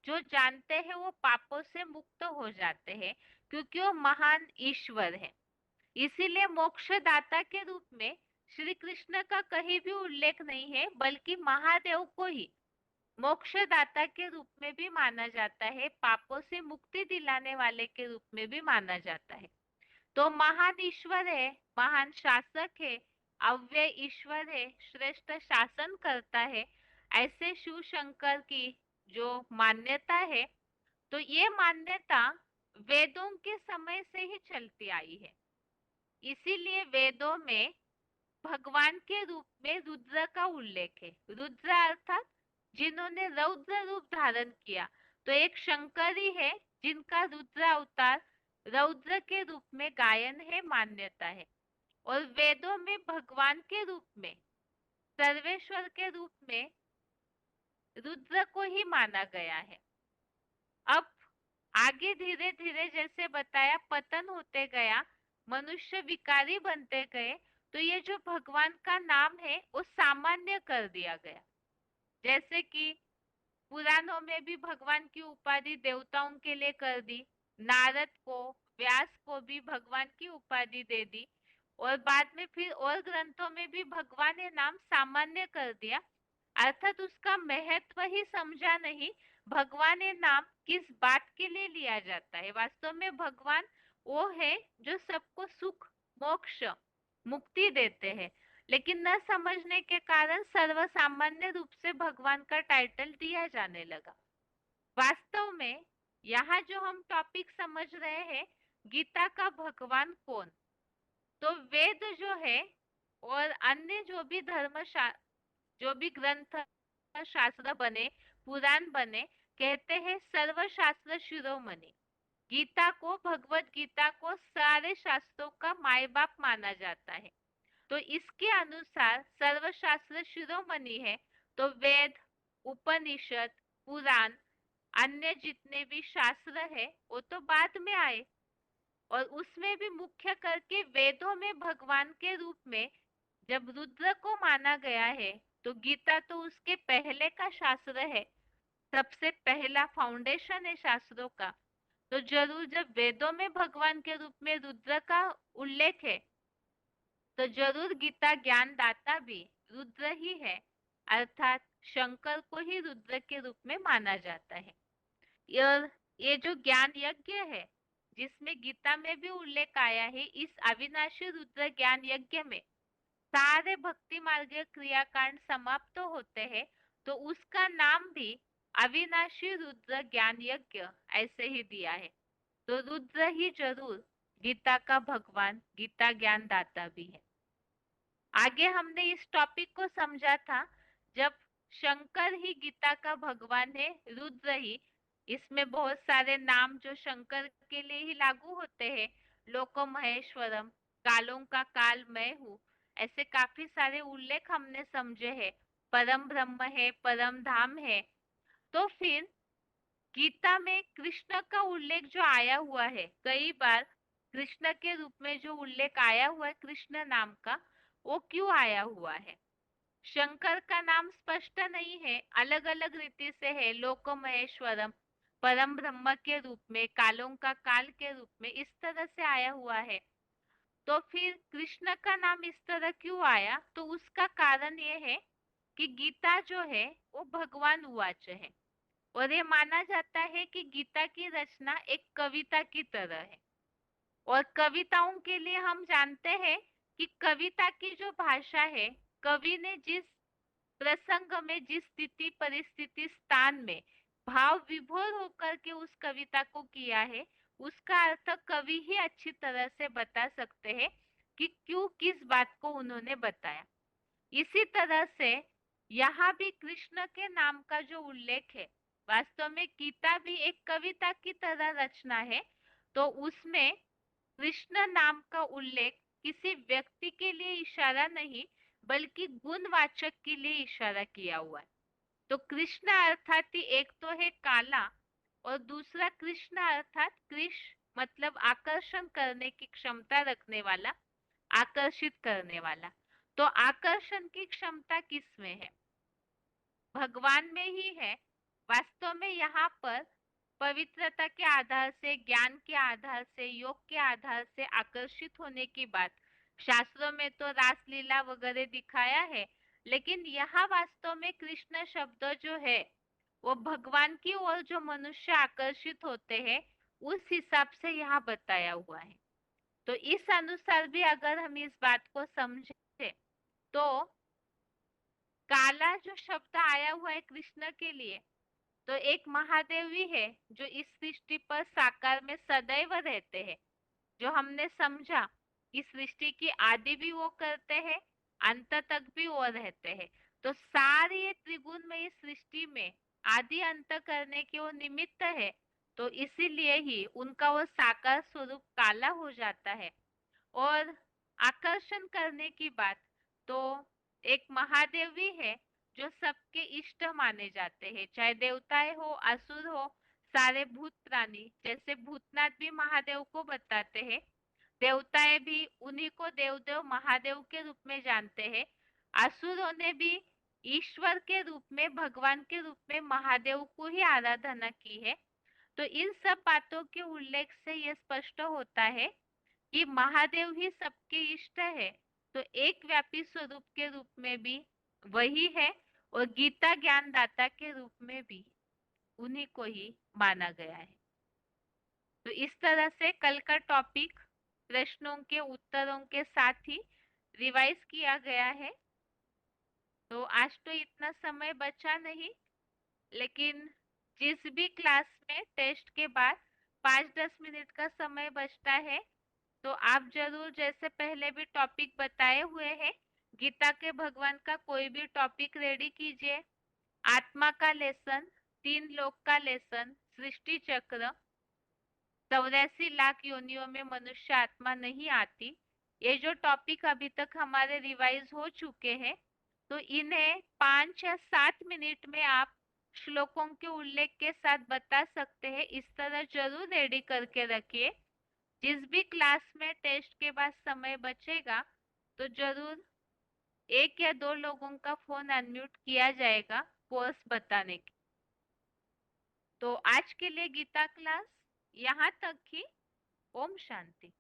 जो जानते हैं वो पापों से मुक्त हो जाते हैं, क्योंकि वो महान ईश्वर है। इसीलिए मोक्षदाता के रूप में श्री कृष्ण का कहीं भी उल्लेख नहीं है, बल्कि महादेव को ही मोक्षदाता के रूप में भी माना जाता है, पापों से मुक्ति दिलाने वाले के रूप में भी माना जाता है। तो महान ईश्वर है, महान शासक है, अव्यय ईश्वर है, श्रेष्ठ शासन करता है, ऐसे शिव शंकर की जो मान्यता है, तो ये मान्यता वेदों के समय से ही चलती आई है। इसीलिए वेदों में भगवान के रूप में रुद्र का उल्लेख है। रुद्र अर्थात जिन्होंने रौद्र रूप धारण किया, तो एक शंकर ही है जिनका रुद्र अवतार रौद्र के रूप में गायन है, मान्यता है। और वेदों में भगवान के रूप में, सर्वेश्वर के रूप में रुद्र को ही माना गया है। अब आगे धीरे धीरे जैसे बताया पतन होते गया, मनुष्य विकारी बनते गए, तो ये जो भगवान का नाम है वो सामान्य कर दिया गया। जैसे कि पुराणों में भी भगवान की उपाधि देवताओं के लिए कर दी, नारद को, व्यास को भी भगवान की उपाधि दे दी, और बाद में फिर और ग्रंथों में भी भगवान ने नाम सामान्य कर दिया, अर्थात उसका महत्व ही समझा नहीं। भगवान ये नाम किस बात के लिए लिया जाता है? वास्तव में भगवान वो है जो सबको सुख, मोक्ष, मुक्ति देते हैं, लेकिन न समझने के कारण सर्वसामान्य रूप से भगवान का टाइटल दिया जाने लगा। वास्तव में यहाँ जो हम टॉपिक समझ रहे हैं, गीता का भगवान कौन, तो वेद जो है और अन्य जो भी जो भी ग्रंथ शास्त्र बने, पुराण बने, कहते हैं सर्वशास्त्र शिरोमणि। गीता को, भगवत गीता को सारे शास्त्रों का माय बाप माना जाता है। तो इसके अनुसार सर्वशास्त्र शिरोमणि है, तो वेद, उपनिषद, पुराण, अन्य जितने भी शास्त्र है वो तो बाद में आए, और उसमें भी मुख्य करके वेदों में भगवान के रूप में जब रुद्र को माना गया है, तो गीता तो उसके पहले का शास्त्र है, सबसे पहला फाउंडेशन है शास्त्रों का। तो जरूर जब वेदों में भगवान के रूप में रुद्र का उल्लेख है, तो जरूर गीता ज्ञान दाता भी रुद्र ही है, अर्थात शंकर को ही रुद्र के रूप में माना जाता है। ये जो ज्ञान यज्ञ है जिसमें गीता में भी उल्लेख आया है, इस अविनाशी रुद्र ज्ञान यज्ञ में सारे भक्ति मार्ग क्रियाकांड समाप्त तो होते हैं, तो उसका नाम भी अविनाशी रुद्र ज्ञान यज्ञ ऐसे ही दिया है। तो रुद्र ही जरूर गीता का भगवान, गीता ज्ञान दाता भी है। आगे हमने इस टॉपिक को समझा था जब शंकर ही गीता का भगवान है, रुद्र ही। इसमें बहुत सारे नाम जो शंकर के लिए ही लागू होते हैं, लोको महेश्वरम, कालों का काल मैं हूँ, ऐसे काफी सारे उल्लेख हमने समझे हैं। परम ब्रह्म है, परम धाम है। तो फिर गीता में कृष्ण का उल्लेख जो आया हुआ है, कई बार कृष्ण के रूप में जो उल्लेख आया हुआ है कृष्ण नाम का, वो क्यों आया हुआ है? शंकर का नाम स्पष्ट नहीं है, अलग अलग रीति से है, लोक महेश्वरम, परम ब्रह्म के रूप में, कालों का काल के रूप में, इस तरह से आया हुआ है। तो फिर कृष्ण का नाम इस तरह क्यों आया? तो उसका कारण ये है कि गीता जो है वो भगवान उवाच है, और ये माना जाता है कि गीता की रचना एक कविता की तरह है। और कविताओं के लिए हम जानते हैं कि कविता की जो भाषा है, कवि ने जिस प्रसंग में, जिस स्थिति परिस्थिति स्थान में भाव विभोर होकर के उस कविता को किया है, उसका अर्थ कवि ही अच्छी तरह से बता सकते हैं कि क्यों, किस बात को उन्होंने बताया। इसी तरह से यहाँ भी कृष्ण के नाम का जो उल्लेख है, वास्तव में गीता भी एक कविता की तरह रचना है, तो उसमें कृष्ण नाम का उल्लेख किसी व्यक्ति के लिए इशारा नहीं, बल्कि गुणवाचक के लिए इशारा किया हुआ है। तो कृष्ण अर्थात ही एक तो है काला, और दूसरा कृष्ण अर्थात कृष, मतलब आकर्षण करने की क्षमता रखने वाला, आकर्षित करने वाला। तो आकर्षण की क्षमता किसमें है? भगवान में ही है। वास्तव में यहाँ पर पवित्रता के आधार से, ज्ञान के आधार से, योग के आधार से आकर्षित होने की बात शास्त्रों में तो रासलीला वगैरह दिखाया है, लेकिन यहाँ वास्तव में कृष्ण शब्द जो है वो भगवान की ओर जो मनुष्य आकर्षित होते हैं, उस हिसाब से यहाँ बताया हुआ है। तो इस अनुसार भी अगर हम इस बात को समझे तो काला जो शब्द आया हुआ है कृष्ण के लिए, तो एक महादेव भी है जो इस सृष्टि पर साकार में सदैव रहते हैं। जो हमने समझा कि सृष्टि की आदि भी वो करते हैं, अंत तक भी वो रहते हैं। तो सारी ये त्रिगुण में इस सृष्टि में आदि अंत करने के वो निमित्त है, तो इसीलिए ही उनका वो साकार स्वरूप काला हो जाता है। और आकर्षण करने की बात, तो एक महादेव भी है जो सबके इष्ट माने जाते हैं, चाहे देवताएं हो, असुर हो, सारे भूत प्राणी। जैसे भूतनाथ भी महादेव को बताते हैं, देवताएं भी उन्हीं को देवदेव महादेव के रूप में जानते हैं। असुरों ने भी ईश्वर के रूप में, भगवान के रूप में महादेव को ही आराधना की है। तो इन सब बातों के उल्लेख से यह स्पष्ट होता है कि महादेव ही सबके इष्ट है, तो एक व्यापी स्वरूप के रूप में भी वही है, और गीता ज्ञानदाता के रूप में भी उन्हीं को ही माना गया है। तो इस तरह से कल का टॉपिक प्रश्नों के उत्तरों के साथ ही रिवाइज किया गया है। तो आज तो इतना समय बचा नहीं, लेकिन जिस भी क्लास में टेस्ट के बाद 5-10 मिनट का समय बचता है, तो आप जरूर, जैसे पहले भी टॉपिक बताए हुए हैं, गीता के भगवान का कोई भी टॉपिक रेडी कीजिए। आत्मा का लेसन, 3 लोक का लेसन, सृष्टि चक्र, 84 लाख योनियों में मनुष्य आत्मा नहीं आती, ये जो टॉपिक अभी तक हमारे रिवाइज हो चुके हैं, तो इन्हें 5 या 7 मिनट में आप श्लोकों के उल्लेख के साथ बता सकते हैं। इस तरह जरूर रेडी करके रखिए। जिस भी क्लास में टेस्ट के बाद समय बचेगा, तो जरूर 1 या 2 लोगों का फोन अनम्यूट किया जाएगा कोर्स बताने के। तो आज के लिए गीता क्लास यहाँ तक ही। ओम शांति।